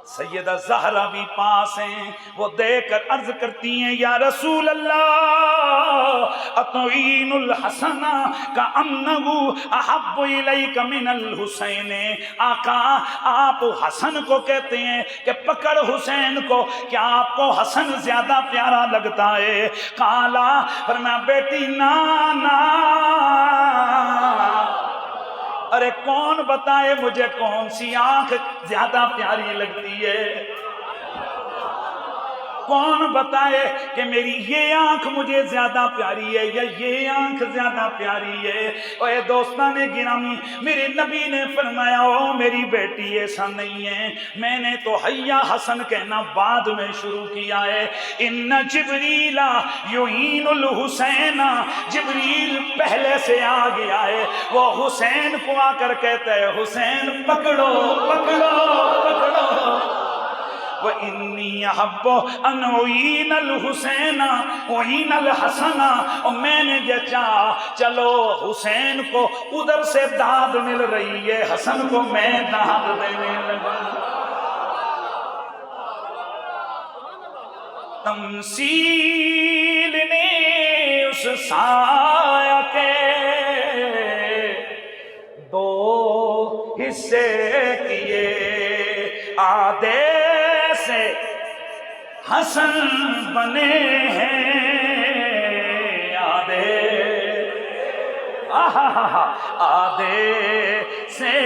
A: سیدہ زہرا بھی پاس ہیں، وہ دیکھ کر عرض کرتی ہیں یا رسول اللہ اتعین الحسن کأنہ احب الیک من الحسین. آقا آپ حسن کو کہتے ہیں کہ پکڑ حسین کو، کیا آپ کو حسن زیادہ پیارا لگتا ہے؟ قالا فرمایا بیٹی نا ارے کون بتائے مجھے کون سی آنکھ زیادہ پیاری لگتی ہے، کون بتائے کہ میری یہ آنکھ مجھے زیادہ پیاری ہے یا یہ آنکھ زیادہ پیاری ہے. اے دوستان گرامی، میرے نبی نے فرمایا او میری بیٹی ایسا نہیں ہے، میں نے تو حیا حسن کہنا بعد میں شروع کیا ہے. ان جبریل یعین الحسین، جبریل پہلے سے آ گیا ہے، وہ حسین کو آ کر کہتا ہے حسین پکڑو پکڑو پکڑو. وَإِنِّي أَحَبُّ أَنْ أُعِينَ الْحُسَيْنَ أُعِينَ الْحَسَنَ، اور میں نے یہ چاہا چلو حسین کو ادھر سے داد مل رہی ہے، حسن کو میں داد دینے لگا. تمثیل نے اس سایہ کے دو حصے کیے، آدھے سے حسن بنے ہیں، آدھے سے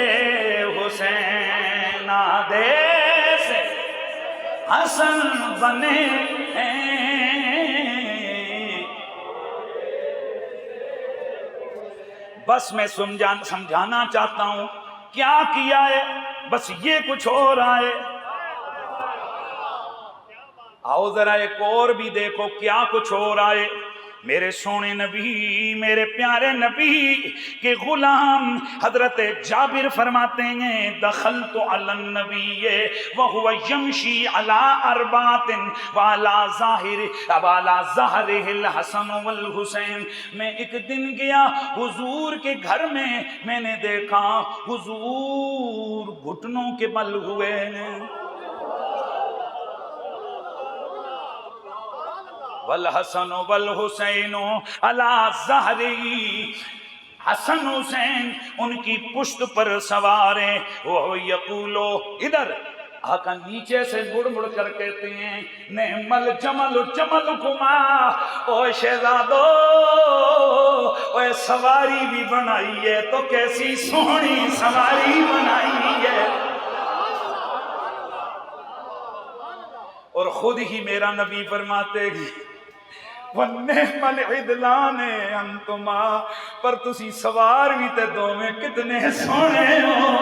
A: حسین، آدھے سے حسن بنے ہیں. بس میں سمجھانا چاہتا ہوں کیا کیا ہے، بس یہ کچھ ہو رہا ہے۔ آؤ ذرا ایک اور بھی دیکھو کیا کچھ ہو رہا ہے۔ میرے سونے نبی، میرے پیارے نبی کے غلام حضرت جابر فرماتے ہیں دخلت علی النبی وهو یمشی علی اربعۃ وعلی ظہرہ الحسن والحسین۔ میں ایک دن گیا حضور کے گھر میں نے دیکھا حضور گھٹنوں کے بل ہوئے ہیں، والحسن والحسین علی ظہری، حسن حسین ان کی پشت پر سوار ہیں، وہ یقولو، ادھر آقا نیچے سے مڑ کر کہتے ہیں نعم الجمل جملکما، او شہزادو او سواری بھی بنائی ہے تو کیسی سونی سواری بنائی ہے۔ اور خود ہی میرا نبی فرماتے ہیں وَنِعْمَ الْعِدْلَانِ أَنْتُمَا، پر تسی سوار بھی تے دو میں کتنے سونے ہو۔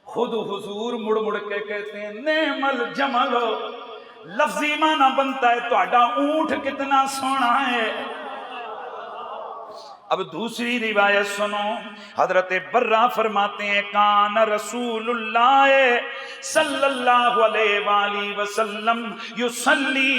A: خود حضور مڑ کے کہتے ہیں نعم الجمل، لفظی معنی بنتا ہے تہاڈا اونٹ کتنا سونا ہے۔ اب دوسری روایت سنو، حضرت برہ فرماتے ہیں کان رسول اللہ صلی اللہ علیہ وآلہ وسلم یصلی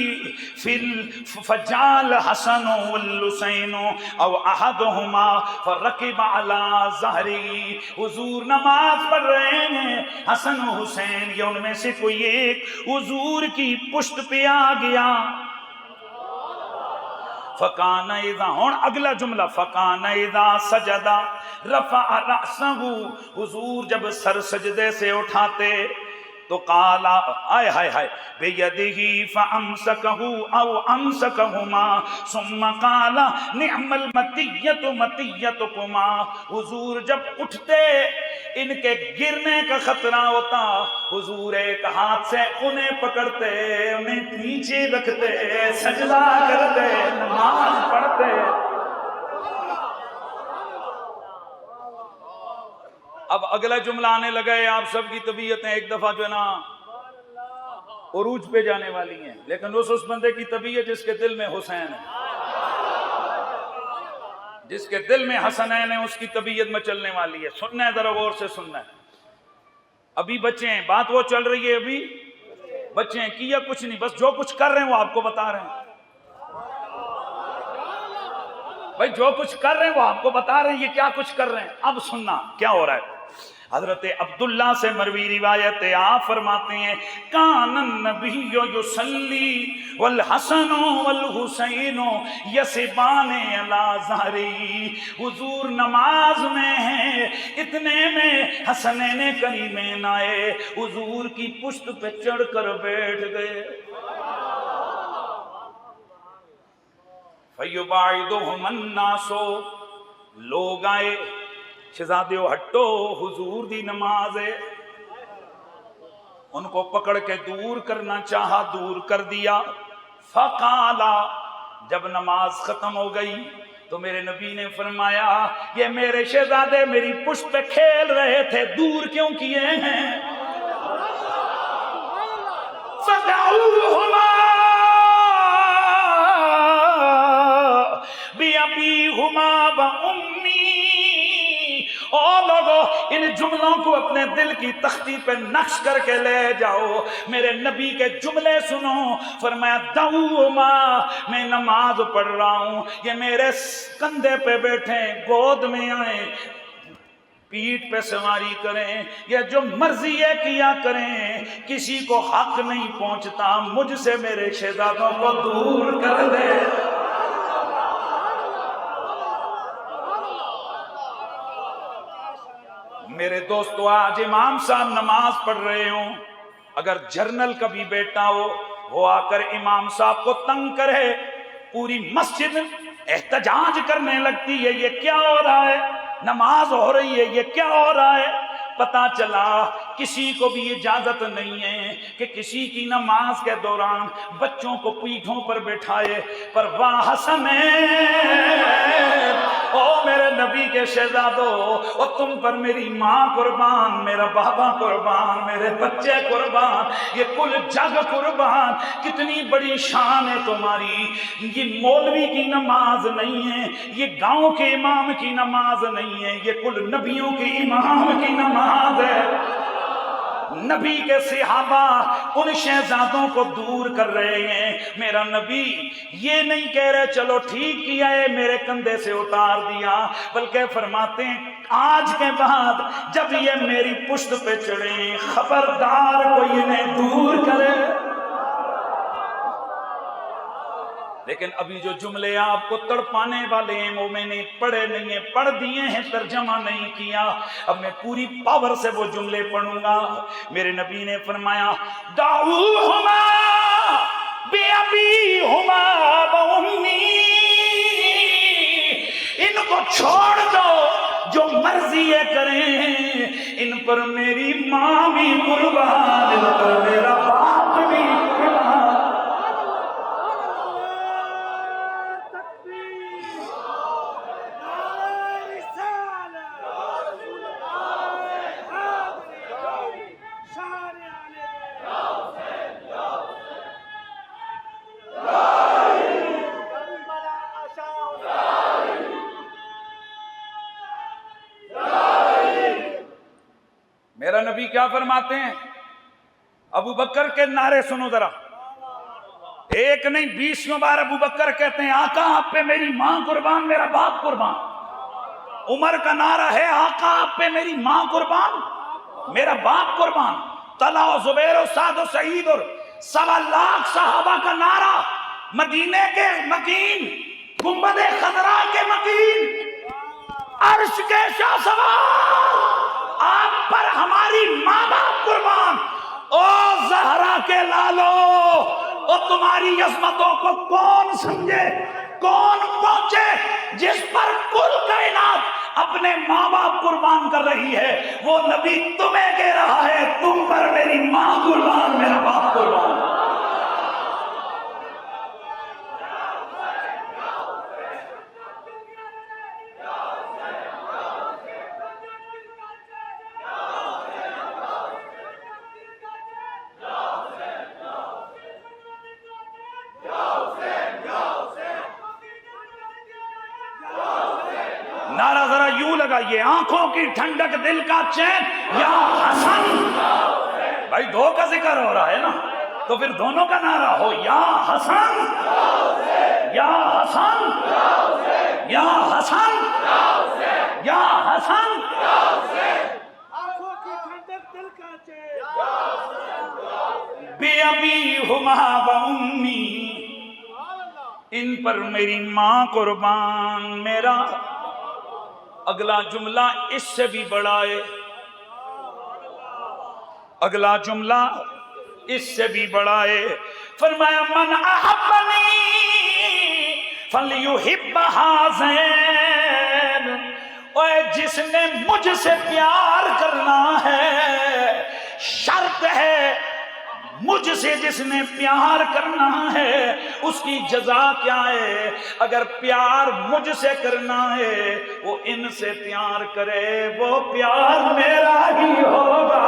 A: فجال حسن والحسین او احدہما فرکب علی ظہری، حضور نماز پڑھ رہے ہیں، حسن و حسین یا ان میں سے کوئی ایک حضور کی پشت پہ آ گیا۔ فکان اذا، ہون اگلا جملہ، فکان اذا سجدہ رفع رأسہ، حضور جب سر سجدے سے اٹھاتے تو قالا آئے ہائے ہائے بیدہی فامسکہ او امسکہما ثم قالا نعم المطیت مطیتکما، حضور جب اٹھتے ان کے گرنے کا خطرہ ہوتا، حضور ایک ہاتھ سے انہیں پکڑتے، انہیں نیچے رکھتے، سجدہ کرتے، نماز پڑھتے۔ اب اگلا جملہ آنے لگا ہے، آپ سب کی طبیعتیں ایک دفعہ جو ہے نا عروج پہ جانے والی ہیں، لیکن اس بندے کی طبیعت جس کے دل میں حسین ہے، جس کے دل میں حسنین ہے، اس کی طبیعت میں چلنے والی ہے۔ سننا ہے، ذرا غور سے سننا ہے۔ ابھی بچے ہیں، بات وہ چل رہی ہے، ابھی بچے ہیں، کیا کچھ نہیں، بس جو کچھ کر رہے ہیں وہ آپ کو بتا رہے ہیں۔ بھائی جو کچھ کر رہے ہیں وہ آپ کو بتا رہے ہیں یہ کیا کچھ کر رہے ہیں۔ اب سننا کیا ہو رہا ہے۔ حضرت عبداللہ سے مروی روایت ہے، آپ فرماتے ہیں کان النبی یصلی والحسن والحسین یسبان علی ظہری، حضور نماز میں ہیں، اتنے میں حسنین کریمین آئے، حضور کی پشت پہ چڑھ کر بیٹھ گئے۔ فَيُبَاعِدُهُمَ النَّاسُ، لوگ آئے، شہزادیو ہٹو، حضور دی نماز ہے، ان کو پکڑ کے دور کرنا چاہا، دور کر دیا۔ فقالا، جب نماز ختم ہو گئی تو میرے نبی نے فرمایا یہ میرے شہزادے میری پشت پہ کھیل رہے تھے، دور کیوں کیے ہیں؟ فَدَعُوهُمَا بِأَبِيهُمَا وَأُمِّي، او لوگو ان جملوں کو اپنے دل کی تختی پہ نقش کر کے لے جاؤ، میرے نبی کے جملے سنو۔ فرمایا دعوما، میں نماز پڑھ رہا ہوں، یہ میرے کندھے پہ بیٹھیں، گود میں آئیں، پیٹ پہ سواری کریں، یا جو مرضی ہے کیا کریں، کسی کو حق نہیں پہنچتا، مجھ سے میرے شہزادوں کو دور کر دے۔ میرے دوستو، آج امام صاحب نماز پڑھ رہے ہوں، اگر جرنل کا بھی بیٹا ہو وہ آ کر امام صاحب کو تنگ کرے، پوری مسجد احتجاج کرنے لگتی ہے، یہ کیا ہو رہا ہے؟ نماز ہو رہی ہے، یہ کیا ہو رہا ہے؟ پتا چلا کسی کو بھی اجازت نہیں ہے کہ کسی کی نماز کے دوران بچوں کو پیٹھوں پر بٹھائے، پر واہ حسن او میرے نبی کے شہزادو، اور تم پر میری ماں قربان، میرا بابا قربان، میرے بچے قربان، یہ کل جگ قربان، کتنی بڑی شان ہے تمہاری۔ یہ مولوی کی نماز نہیں ہے، یہ گاؤں کے امام کی نماز نہیں ہے، یہ کل نبیوں کے امام کی نماز ہے۔ نبی کے صحابہ ان شہزادوں کو دور کر رہے ہیں، میرا نبی یہ نہیں کہہ رہے چلو ٹھیک کیا ہے میرے کندھے سے اتار دیا، بلکہ فرماتے ہیں آج کے بعد جب یہ میری پشت پہ چڑھیں خبردار کوئی انہیں دور کرے۔ لیکن ابھی جو جملے آپ کو تڑپانے والے ہیں وہ میں نے پڑھے نہیں ہیں، پڑھ دیے ہیں، ترجمہ نہیں کیا۔ اب میں پوری پاور سے وہ جملے پڑھوں گا۔ میرے نبی نے فرمایا دعوہما بِأَبِيهُمَا وَأُمِّي، ان کو چھوڑ دو جو مرضی یہ کریں، ان پر میری ماں بھی قربان، ان پر میرا باپ بھی قربان۔ میرا نبی کیا فرماتے ہیں؟ ابو بکر کے نعرے سنو ذرا، ایک نہیں 20 بار ابو بکر کہتے ہیں آقا آپ پہ میری ماں قربان، میرا باپ قربان۔ عمر کا نعرہ ہے آقا آپ پہ میری ماں قربان، میرا باپ قربان۔ طلحہ و زبیر و سعد و سعید اور 1.25 لاکھ صحابہ کا نعرہ، مدینے کے مکین، گنبد خضرا کے مکین، عرش کے شاہ سوار، آپ پر ہماری ماں باپ قربان۔ او زہرا کے لالو، او تمہاری عظمتوں کو کون سمجھے، کون پہنچے، جس پر کل کائنات اپنے ماں باپ قربان کر رہی ہے، وہ نبی تمہیں کہہ رہا ہے تم پر میری ماں قربان، میرا باپ قربان۔ نعرہ ذرا یوں لگائیے، آنکھوں کی ٹھنڈک دل کا چین، یا حسن۔ بھائی دو کا ذکر ہو رہا ہے نا، تو پھر دونوں کا نعرہ ہو، یا حسن، یا حسن، یا حسن، یا حسن۔ آنکھوں کی ٹھنڈک دل کا چین، بِأَبِيهُمَا وَأُمِّي، ان پر میری ماں قربان، میرا۔ اگلا جملہ اس سے بھی بڑا ہے، اگلا جملہ اس سے بھی بڑا ہے۔ فرمایا من احبنی فلیحب ہذین، اوے جس نے مجھ سے پیار کرنا ہے، شرط ہے مجھ سے جس نے پیار کرنا ہے اس کی جزا کیا ہے؟ اگر پیار مجھ سے کرنا ہے وہ ان سے پیار کرے، وہ پیار میرا ہی ہوگا۔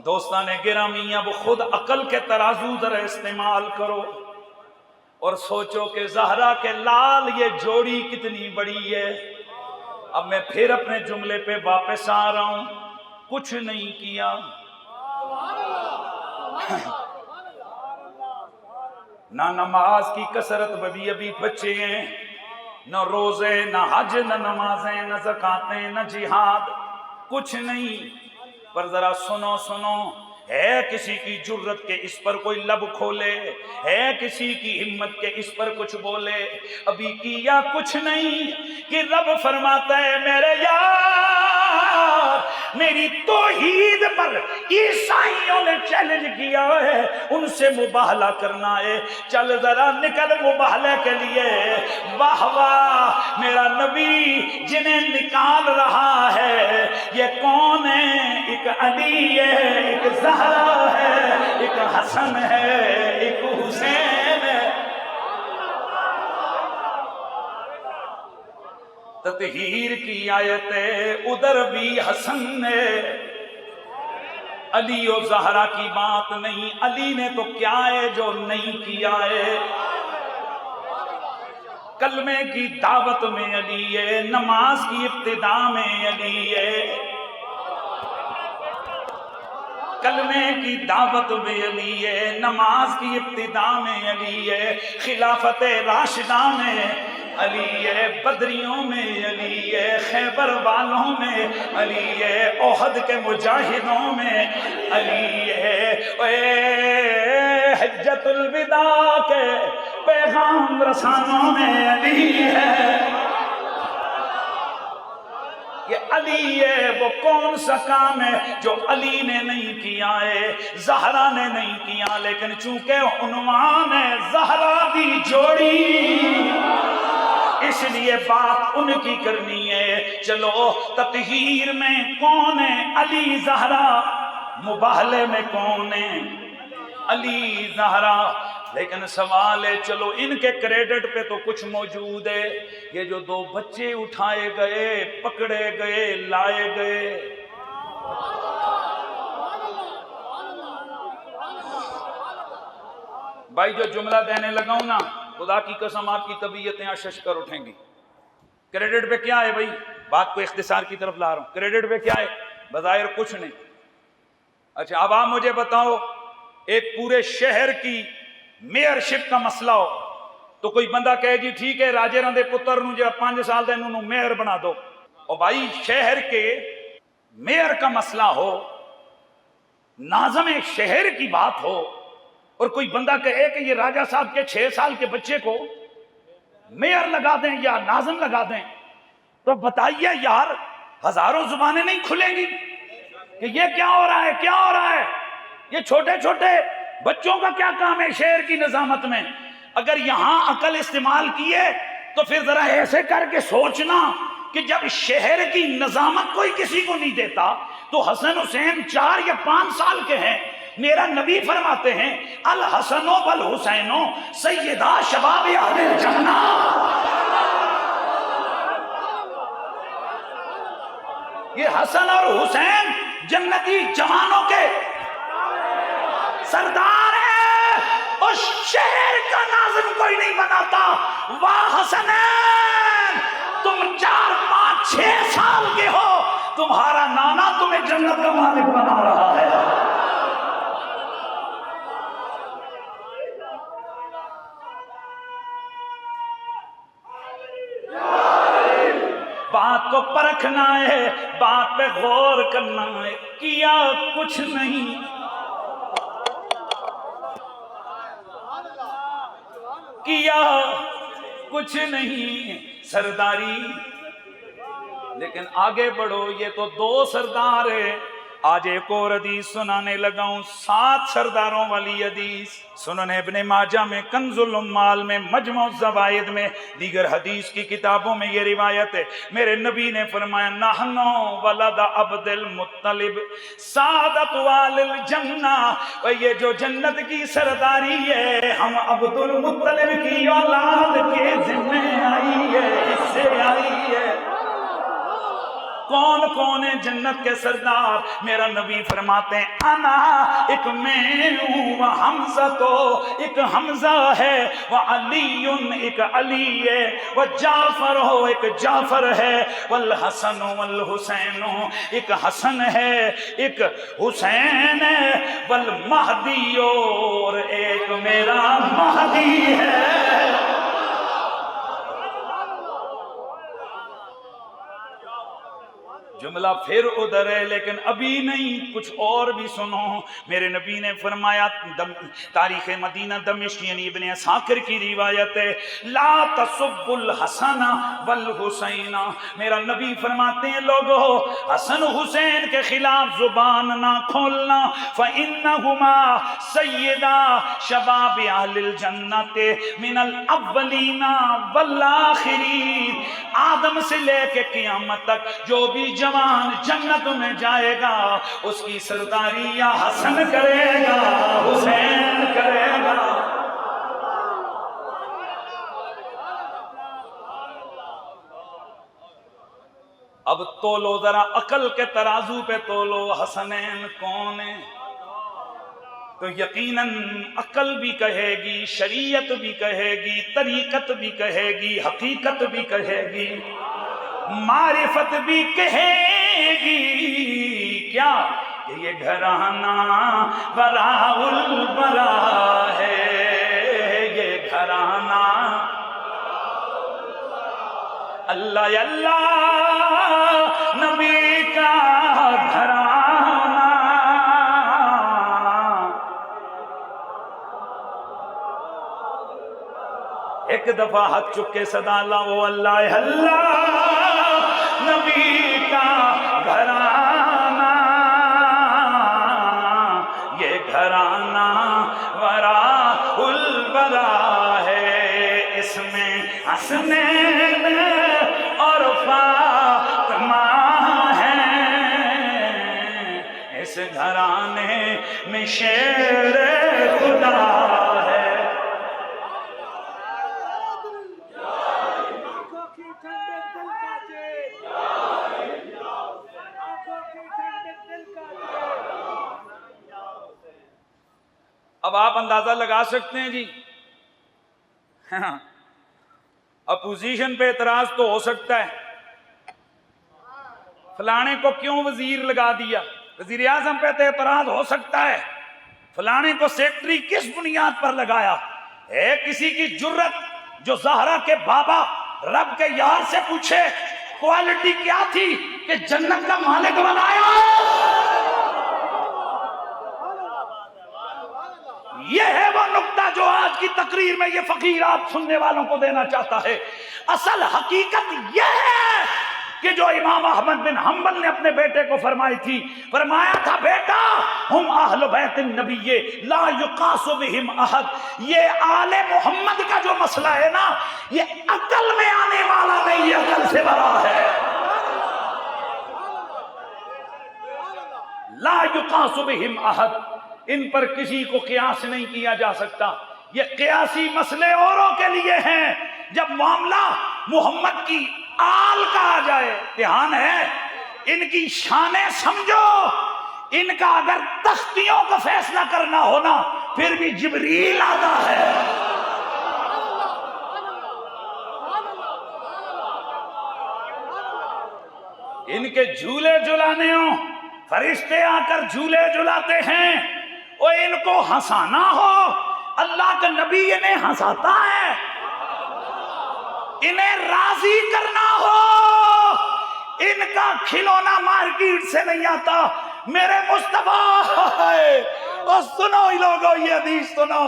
A: دوستان گرامی، اب خود عقل کے ترازو ذرا استعمال کرو اور سوچو کہ زہرا کے لال یہ جوڑی کتنی بڑی ہے۔ اب میں پھر اپنے جملے پہ واپس آ رہا ہوں، کچھ نہیں کیا، نہ نماز کی کثرت، ابھی بچے ہیں، نہ روزے، نہ حج، نہ نمازیں، نہ زکاتیں، نہ جہاد، کچھ نہیں۔ پر ذرا سنو سنو، ہے کسی کی جرت کہ اس پر کوئی لب کھولے، ہے کسی کی ہمت کہ اس پر کچھ بولے، ابھی کیا کچھ نہیں کہ رب فرماتا ہے میرے یار میری توحید پر عیسائیوں نے چیلنج کیا ہے، ان سے مباہلہ کرنا ہے، چل ذرا نکل مباہلے کے لیے۔ واہ واہ، میرا نبی جنہیں نکال رہا ہے یہ کون ہے؟ ایک علی ہے، ایک زہرا ہے، ایک حسن ہے، ایک حسین ہے۔ تطہیر کی آیت ہے، ادھر بھی حسن ہے۔ علی و زہرا کی بات نہیں، علی نے تو کیا ہے جو نہیں کیا ہے۔ کلمے کی دعوت میں علی ہے، نماز کی ابتدا میں علی ہے، کلمے کی دعوت میں علی ہے، نماز کی ابتدا میں علی ہے، خلافت راشدہ میں علی ہے، بدریوں میں علی ہے، خیبر والوں میں علی ہے، احد کے مجاہدوں میں علی ہے، اے حجت الوداع کے پیغام رسانوں میں علی ہے۔ یہ علی ہے، وہ کون سا کام ہے جو علی نے نہیں کیا ہے، زہرا نے نہیں کیا، لیکن چونکہ عنوان ہے زہرا دی جوڑی، اس لیے بات ان کی کرنی ہے۔ چلو تطہیر میں کون ہے؟ علی زہرا۔ مباہلے میں کون ہے؟ علی زہرا۔ لیکن سوال ہے، چلو ان کے کریڈٹ پہ تو کچھ موجود ہے، یہ جو دو بچے اٹھائے گئے، پکڑے گئے، لائے گئے، بھائی جو جملہ دینے لگا ہوں نا، خدا کی قسم آپ کی طبیعتیں آشش کر اٹھیں گی۔ کریڈٹ پہ کیا ہے بھائی؟ بات کو اختصار کی طرف لا رہا ہوں۔ کریڈٹ پہ کیا ہے؟ بظاہر کچھ نہیں۔ اچھا اب آپ مجھے بتاؤ، ایک پورے شہر کی میئر شپ کا مسئلہ ہو تو کوئی بندہ کہے جی ٹھیک ہے راجے رندے پتر نو جڑا 5 سال دے انہوں میئر بنا دو، اور بھائی شہر کے میئر کا مسئلہ ہو، ناظم شہر کی بات ہو، اور کوئی بندہ کہے کہ یہ راجہ صاحب کے 6 سال کے بچے کو میئر لگا دیں یا ناظم لگا دیں، تو بتائیے یار ہزاروں زبانیں نہیں کھلیں گی کہ یہ کیا ہو رہا ہے، کیا ہو رہا ہے؟ یہ چھوٹے چھوٹے بچوں کا کیا کام ہے شہر کی نظامت میں؟ اگر یہاں عقل استعمال کیے تو پھر ذرا ایسے کر کے سوچنا کہ جب شہر کی نظامت کوئی کسی کو نہیں دیتا تو حسن حسین 4 یا 5 سال کے ہیں۔ میرا نبی فرماتے ہیں الحسن والحسین سیدا شباب اہل الجنہ، یہ حسن اور حسین جنتی جوانوں کے سردار ہے، اور شہر کا ناظم کوئی نہیں بناتا۔ واہ حسنین، تم 4 5 6 سال کے ہو، تمہارا نانا تمہیں جنت کا مالک بنا رہا ہے۔ بات کو پرکھنا ہے، بات پہ غور کرنا ہے، کیا کچھ نہیں، کیا کچھ نہیں سرداری۔ لیکن آگے بڑھو، یہ تو 2 سردار ہیں۔ آج ایک اور حدیث سنانے لگا ہوں، 7 سرداروں والی حدیث۔ سنن ابن ماجہ میں، کنز العمال میں، مجمع الزوائد میں، دیگر حدیث کی کتابوں میں یہ روایت ہے، میرے نبی نے فرمایا نحنو ولد عبد المطلب سعادت وال الجنہ، یہ جو جنت کی سرداری ہے ہم عبد المطلب کی اولاد کے ذمہ آئی ہے، اس سے آئی ہے۔ کون کون ہے جنت کے سردار؟ میرا نبی فرماتے ہیں انا، ایک میں ہوں، وہ حمزہ تو ایک حمزہ ہے، وہ علی ایک علی ہے، وہ جعفر ہو ایک جعفر ہے، والحسن والحسین ایک حسن ہے ایک حسین ہے، والمہدی اور ایک میرا مہدی ہے۔ جملہ پھر ادھر ہے لیکن ابھی نہیں، کچھ اور بھی سنو۔ میرے نبی نے فرمایا، تاریخ مدینہ دمشق یعنی ابن عساکر کی روایت ہے، لا تسب الحسن والحسین، میرا نبی فرماتے ہیں لوگو حسن حسین کے خلاف زبان نہ کھولنا، فإنہما سیدہ شباب اہل الجنت من الاولین والآخرین، آدم سے لے کے قیامت تک جو بھی جوان جنت میں جائے گا اس کی سرداری یا حسن کرے گا، حسین کرے گا۔ اب تولو ذرا عقل کے ترازو پہ تولو، حسنین کون ہیں؟ تو یقیناً عقل بھی کہے گی، شریعت بھی کہے گی، طریقت بھی کہے گی، حقیقت بھی کہے گی، معرفت بھی کہے گی کیا کہ یہ گھرانہ براء البراء ہے، یہ گھرانہ اللہ اللہ نبی کا گھرانہ۔ ایک دفعہ ہاتھ چک کے صدا لاؤ، اللہ اللہ نبی کا گھرانہ، یہ گھرانہ وراء البراء ہے، اس میں حسنین اور فاطمہ ہیں، اس گھرانے میں شیر خدا ہے۔ اب آپ اندازہ لگا سکتے ہیں جی، اپوزیشن پہ اعتراض تو ہو سکتا ہے، فلانے کو کیوں وزیر لگا دیا، وزیر اعظم پہ تو اعتراض ہو سکتا ہے، فلانے کو سیکٹری کس بنیاد پر لگایا ہے، کسی کی جرت جو زہرا کے بابا رب کے یار سے پوچھے کوالٹی کیا تھی کہ جنت کا مالک بنایا۔ یہ ہے وہ نقطہ جو آج کی تقریر میں یہ فقیر آپ سننے والوں کو دینا چاہتا ہے۔ اصل حقیقت یہ ہے کہ جو امام احمد بن حنبل نے اپنے بیٹے کو فرمائی تھی، فرمایا تھا بیٹا ہم اہل بیت النبی لا یقاس بہم احد، یہ آل محمد کا جو مسئلہ ہے نا یہ عقل میں آنے والا نہیں، یہ عقل سے برا ہے۔ لا یقاس بہم احد، ان پر کسی کو قیاس نہیں کیا جا سکتا، یہ قیاسی مسئلے اوروں کے لیے ہیں، جب معاملہ محمد کی آل کا آ جائے، دھیان ہے ان کی شانیں سمجھو، ان کا اگر تختیوں کا فیصلہ کرنا ہونا پھر بھی جبریل آتا ہے۔ ان کے جھولے جھلانے ہوں، فرشتے آ کر جھولے جھلاتے ہیں، اور ان کو ہنسانا ہو اللہ کا نبی انہیں ہنساتا ہے، انہیں راضی کرنا ہو ان کا کھلونا مارکیٹ سے نہیں آتا، میرے مصطفیٰ اور سنو لوگوں یہ حدیث سنو،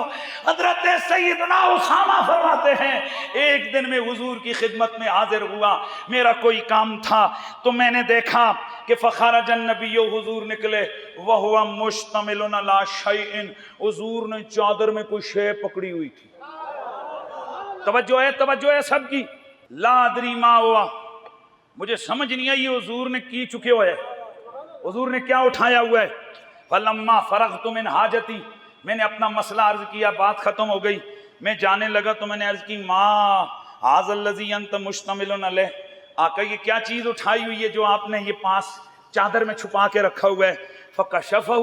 A: حضرت سیدنا اسامہ فرماتے ہیں ایک دن میں حضور کی خدمت میں حاضر ہوا، میرا کوئی کام تھا تو میں نے دیکھا کہ فخرج النبی، حضور نکلے، وہو مشتمل علی شیء، حضور نے چادر میں کوئی شے پکڑی ہوئی تھی، توجہ ہے سب کی، لا ادری ما ہوا، مجھے سمجھ نہیں آئی حضور نے کی چکے ہوئے، حضور نے کیا اٹھایا ہوا ہے۔ فلما فرغت من حاجتی، میں نے اپنا مسئلہ عرض کیا، بات ختم ہو گئی، میں جانے لگا تو میں نے عرض کی ما ھذا الذی انت مشتمل علیہ، آقا یہ کیا چیز اٹھائی ہوئی ہے جو آپ نے یہ پاس چادر میں چھپا کے رکھا ہوا ہے۔ فکشفہ،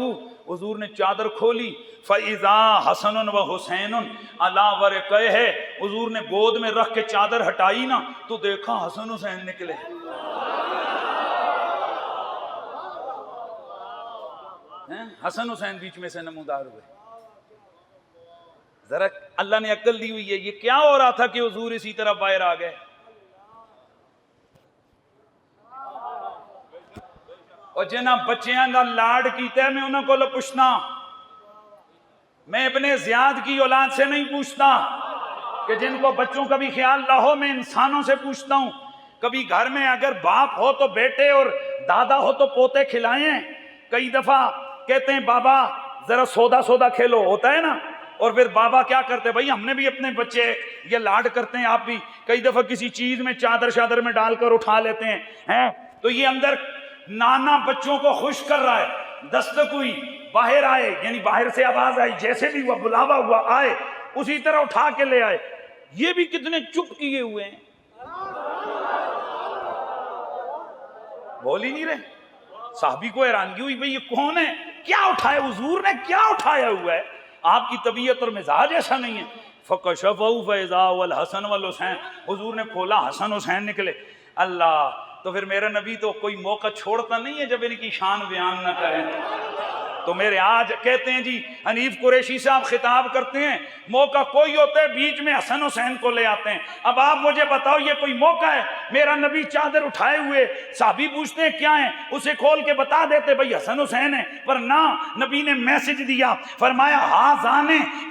A: حضور نے چادر کھولی، فَإِذَا حَسَنٌ وَحُسَيْنٌ عَلَىٰ وَرِقَيْهِ، حضور نے گود میں رکھ کے چادر ہٹائی نا تو دیکھا حسن حسین نکلے۔ حسن حسین بیچ میں سے نمودار ہوئے۔ ذرا اللہ نے عقل دی ہوئی ہے، یہ کیا ہو رہا تھا کہ حضور اسی طرح باہر آ گئے؟ اور جنہاں بچیاں دا لاڈ کیتا ہے میں انہوں کو پوچھنا، میں ابن زیاد کی اولاد سے نہیں پوچھتا کہ جن کو بچوں کا بھی خیال نہ ہو، میں انسانوں سے پوچھتا ہوں۔ کبھی گھر میں اگر باپ ہو تو بیٹے اور دادا ہو تو پوتے کھلائیں۔ کئی دفعہ کہتے ہیں بابا ذرا سودا کھیلو، ہوتا ہے نا، اور پھر بابا کیا کرتے، بھائی ہم نے بھی اپنے بچے یہ لاڈ کرتے ہیں، آپ بھی کئی دفعہ کسی چیز میں چادر شادر میں ڈال کر اٹھا لیتے ہیں تو یہ اندر نانا بچوں کو خوش کر رہا ہے۔ دستک ہوئی، باہر آئے، یعنی باہر سے آواز آئی، جیسے بھی ہوا بلاوا ہوا آئے، اسی طرح اٹھا کے لے آئے۔ یہ بھی کتنے چپ کیے ہوئے ہیں، بول ہی نہیں رہے۔ صحابی کو حیرانگی ہوئی، بھئی یہ کون ہے، کیا اٹھائے، حضور نے کیا اٹھایا ہوا ہے، آپ کی طبیعت اور مزاج ایسا نہیں ہے۔ فَكَشَفَهُ فَإِذَا هُوَ الْحَسَنُ وَالْحُسَيْنُ، حضور نے کھولا، حسن حسین نکلے۔ اللہ، تو پھر میرا نبی تو کوئی موقع چھوڑتا نہیں ہے جب ان کی شان بیان نہ کریں۔ تو میرے آج کہتے ہیں جی حنیف قریشی صاحب خطاب کرتے ہیں، موقع کوئی ہوتا ہے بیچ میں حسن حسین کو لے آتے ہیں۔ اب آپ مجھے بتاؤ یہ کوئی موقع ہے، میرا نبی چادر اٹھائے ہوئے، صحابی پوچھتے ہیں کیا ہیں، اسے کھول کے بتا دیتے بھئی حسن حسین ہیں، پر نہ، نبی نے میسج دیا، فرمایا ہازان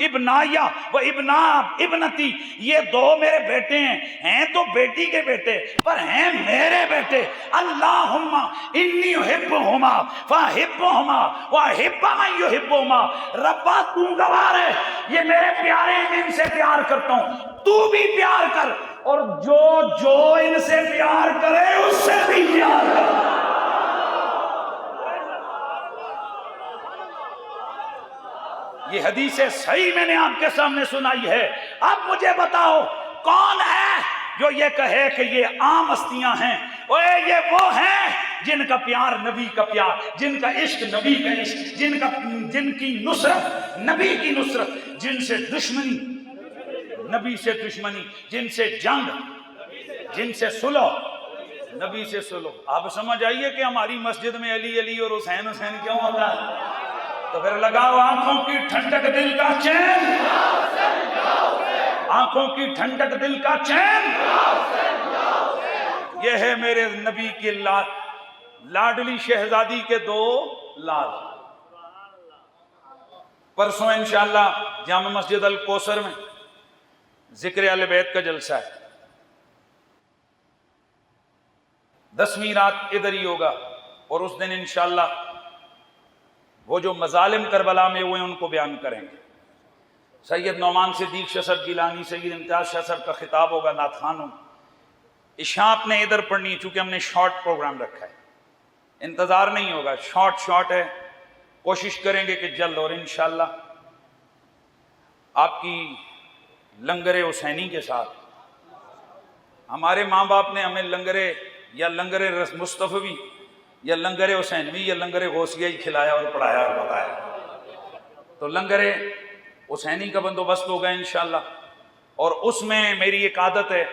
A: ابنایا و ابنا ابنتی، یہ دو میرے بیٹے ہیں تو بیٹی کے بیٹے پر ہیں میرے بیٹے، اللہم انی احبہما فاحبہما واحب من یحبہما، ربا تو گوار ہے یہ میرے پیارے ہیں، میں ان سے پیار کرتا ہوں، تو بھی پیار کر، اور جو ان سے پیار کرے اس سے بھی پیار کر۔ یہ حدیث صحیح میں نے آپ کے سامنے سنائی ہے۔ اب مجھے بتاؤ کون ہے جو یہ کہے کہ یہ عام ہستیاں ہیں، اوے یہ وہ ہیں جن کا پیار نبی کا پیار، جن کا عشق نبی کا عشق، جن کی نصرت نبی کی نصرت، جن سے دشمنی نبی سے دشمنی، جن سے جنگ، جن سے صلح نبی سے صلح۔ آپ سمجھ آئیے کہ ہماری مسجد میں علی علی اور حسین حسین کیوں ہوتا ہے؟ تو پھر لگاؤ آنکھوں کی ٹھنڈک دل کا چین، آنکھوں کی ٹھنڈک دل کا چین، یہ ہے میرے نبی کی لاڈلی شہزادی کے دو لال۔ پرسوں انشاءاللہ جامع مسجد الکوثر میں ذکر اہل بیت کا جلسہ ہے، 10ویں رات ادھر ہی ہوگا، اور اس دن انشاءاللہ وہ جو مظالم کربلا میں ہوئے ان کو بیان کریں گے۔ سید نعمان صدیق شاہ صاحب گیلانی، سید امتیاز شاہ صاحب کا خطاب ہوگا، نعت خانوں، عشاء آپ نے ادھر پڑھنی ہے، چونکہ ہم نے شارٹ پروگرام رکھا ہے، انتظار نہیں ہوگا، شارٹ ہے، کوشش کریں گے کہ جلد، اور انشاءاللہ آپ کی لنگر حسینی کے ساتھ، ہمارے ماں باپ نے ہمیں لنگر یا لنگر مصطفی یا لنگر حسینوی یا لنگر غوثیہ ہی کھلایا اور پڑھایا اور بتایا، تو لنگر حسینی کا بندوبست ہوگا انشاءاللہ۔ اور اس میں میری ایک عادت ہے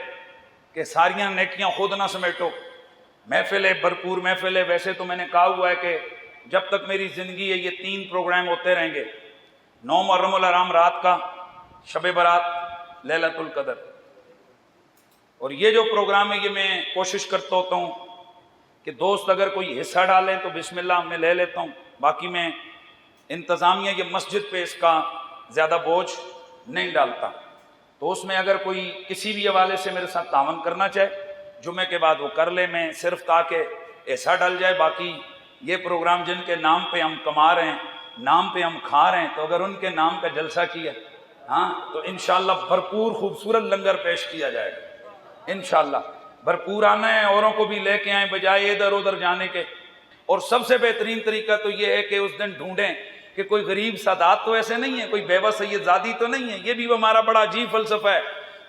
A: کہ ساریاں نیکیاں خود نہ سمیٹو، محفل ہے، بھرپور محفل ہے، ویسے تو میں نے کہا ہوا ہے کہ جب تک میری زندگی ہے یہ 3 پروگرام ہوتے رہیں گے، 9 محرم الحرام رات کا، شب برات، لیلۃ القدر، اور یہ جو پروگرام ہے یہ میں کوشش کرتا ہوتا ہوں کہ دوست اگر کوئی حصہ ڈالیں تو بسم اللہ میں لے لیتا ہوں، باقی میں انتظامیہ یہ مسجد پہ اس کا زیادہ بوجھ نہیں ڈالتا، تو اس میں اگر کوئی کسی بھی حوالے سے میرے ساتھ تعاون کرنا چاہے جمعے کے بعد وہ کر لے، میں صرف تاکہ حصہ ڈل جائے، باقی یہ پروگرام جن کے نام پہ ہم کما رہے ہیں، نام پہ ہم کھا رہے ہیں، تو اگر ان کے نام کا جلسہ کیا تو انشاءاللہ بھرپور خوبصورت لنگر پیش کیا جائے گا، انشاءاللہ بھرپور آنا ہے، اوروں کو بھی لے کے آئیں بجائے ادھر ادھر جانے کے۔ اور سب سے بہترین طریقہ تو یہ ہے کہ اس دن ڈھونڈیں کہ کوئی غریب سادات تو ایسے نہیں ہے، کوئی بیوہ سید زادی تو نہیں ہے، یہ بھی ہمارا بڑا عجیب فلسفہ ہے،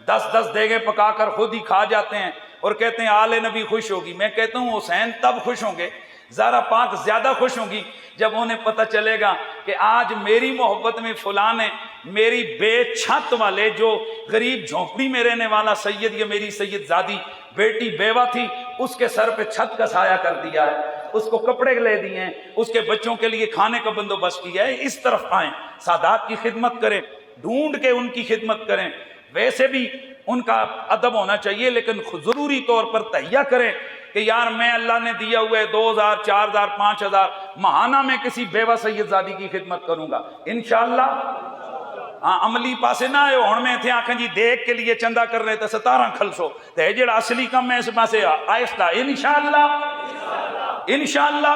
A: 10 دیگیں پکا کر خود ہی کھا جاتے ہیں اور کہتے ہیں آل نبی خوش ہوگی۔ میں کہتا ہوں حسین تب خوش ہوں گے، زہرا پاک زیادہ خوش ہوں گی جب انہیں پتہ چلے گا کہ آج میری محبت میں فلاں نے میری بے چھت والے جو غریب جھونپڑی میں رہنے والا سید یا میری سید زادی بیٹی بیوہ تھی، اس کے سر پہ چھت کا سایہ کر دیا ہے، اس کو کپڑے لے دیے ہیں، اس کے بچوں کے لیے کھانے کا بندوبست کیا ہے۔ اس طرف آئیں، سادات کی خدمت کریں، ڈھونڈ کے ان کی خدمت کریں، ویسے بھی ان کا ادب ہونا چاہیے لیکن ضروری طور پر تہیہ کریں کہ یار میں اللہ نے دیا ہوئے 2000 4000 5000 ماہانہ میں کسی بیوہ سیدزادی کی خدمت کروں گا انشاءاللہ. ہاں عملی پاسے نہ آئے ہون میں تھے آنکھیں جی دیکھ کے لیے چندہ کر رہے تھے 17 کھلسو تے جڑا اصلی کم ہے اس پاسے آہستہ انشاءاللہ انشاءاللہ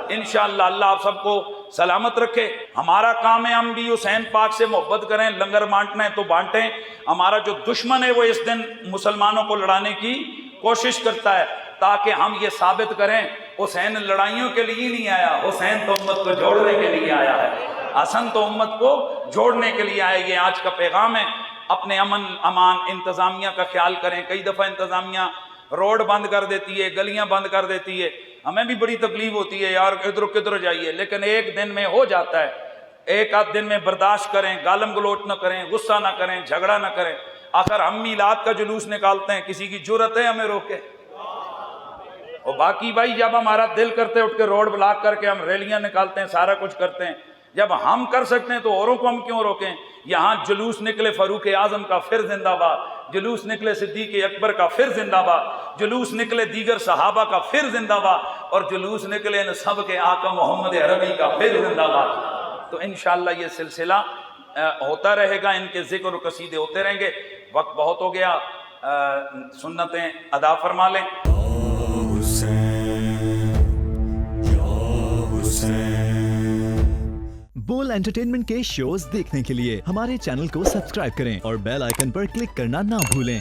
A: انشاءاللہ. اللہ آپ سب کو سلامت رکھے. ہمارا کام ہے ہم بھی حسین پاک سے محبت کریں, لنگر بانٹنا ہے تو بانٹیں. ہمارا جو دشمن ہے وہ اس دن مسلمانوں کو لڑانے کی کوشش کرتا ہے تاکہ ہم یہ ثابت کریں حسین لڑائیوں کے لیے نہیں آیا, حسین تو امت کو جوڑنے کے لیے آیا ہے, حسن تو امت کو جوڑنے کے لیے آئے. یہ آج کا پیغام ہے. اپنے امن امان انتظامیہ کا خیال کریں. کئی دفعہ انتظامیہ روڈ بند کر دیتی ہے, گلیاں بند کر دیتی ہے, ہمیں بھی بڑی تکلیف ہوتی ہے یار ادھر کدھر جائیے, لیکن ایک دن میں ہو جاتا ہے. ایک آدھ دن میں برداشت کریں, گالم گلوچ نہ کریں, غصہ نہ کریں, جھگڑا نہ کریں. آخر ہم میلاد کا جلوس نکالتے ہیں, کسی کی جرأت ہے ہمیں روکے؟ اور باقی بھائی جب ہمارا دل کرتے اٹھ کے روڈ بلاک کر کے ہم ریلیاں نکالتے ہیں, سارا کچھ کرتے ہیں, جب ہم کر سکتے ہیں تو اوروں کو ہم کیوں روکیں؟ یہاں جلوس نکلے فاروق اعظم کا پھر زندہ باد, جلوس نکلے صدیق اکبر کا پھر زندہ باد, جلوس نکلے دیگر صحابہ کا پھر زندہ باد, اور جلوس نکلے ان سب کے آقا محمد عربی کا پھر زندہ باد. تو انشاءاللہ یہ سلسلہ ہوتا رہے گا, ان کے ذکر و قصیدے ہوتے رہیں گے. وقت بہت ہو گیا, سنتیں ادا فرما لیں.
B: بول انٹرٹینمنٹ کے شوز دیکھنے کے لیے ہمارے چینل کو سبسکرائب کریں اور بیل آئیکن پر کلک کرنا نہ بھولیں.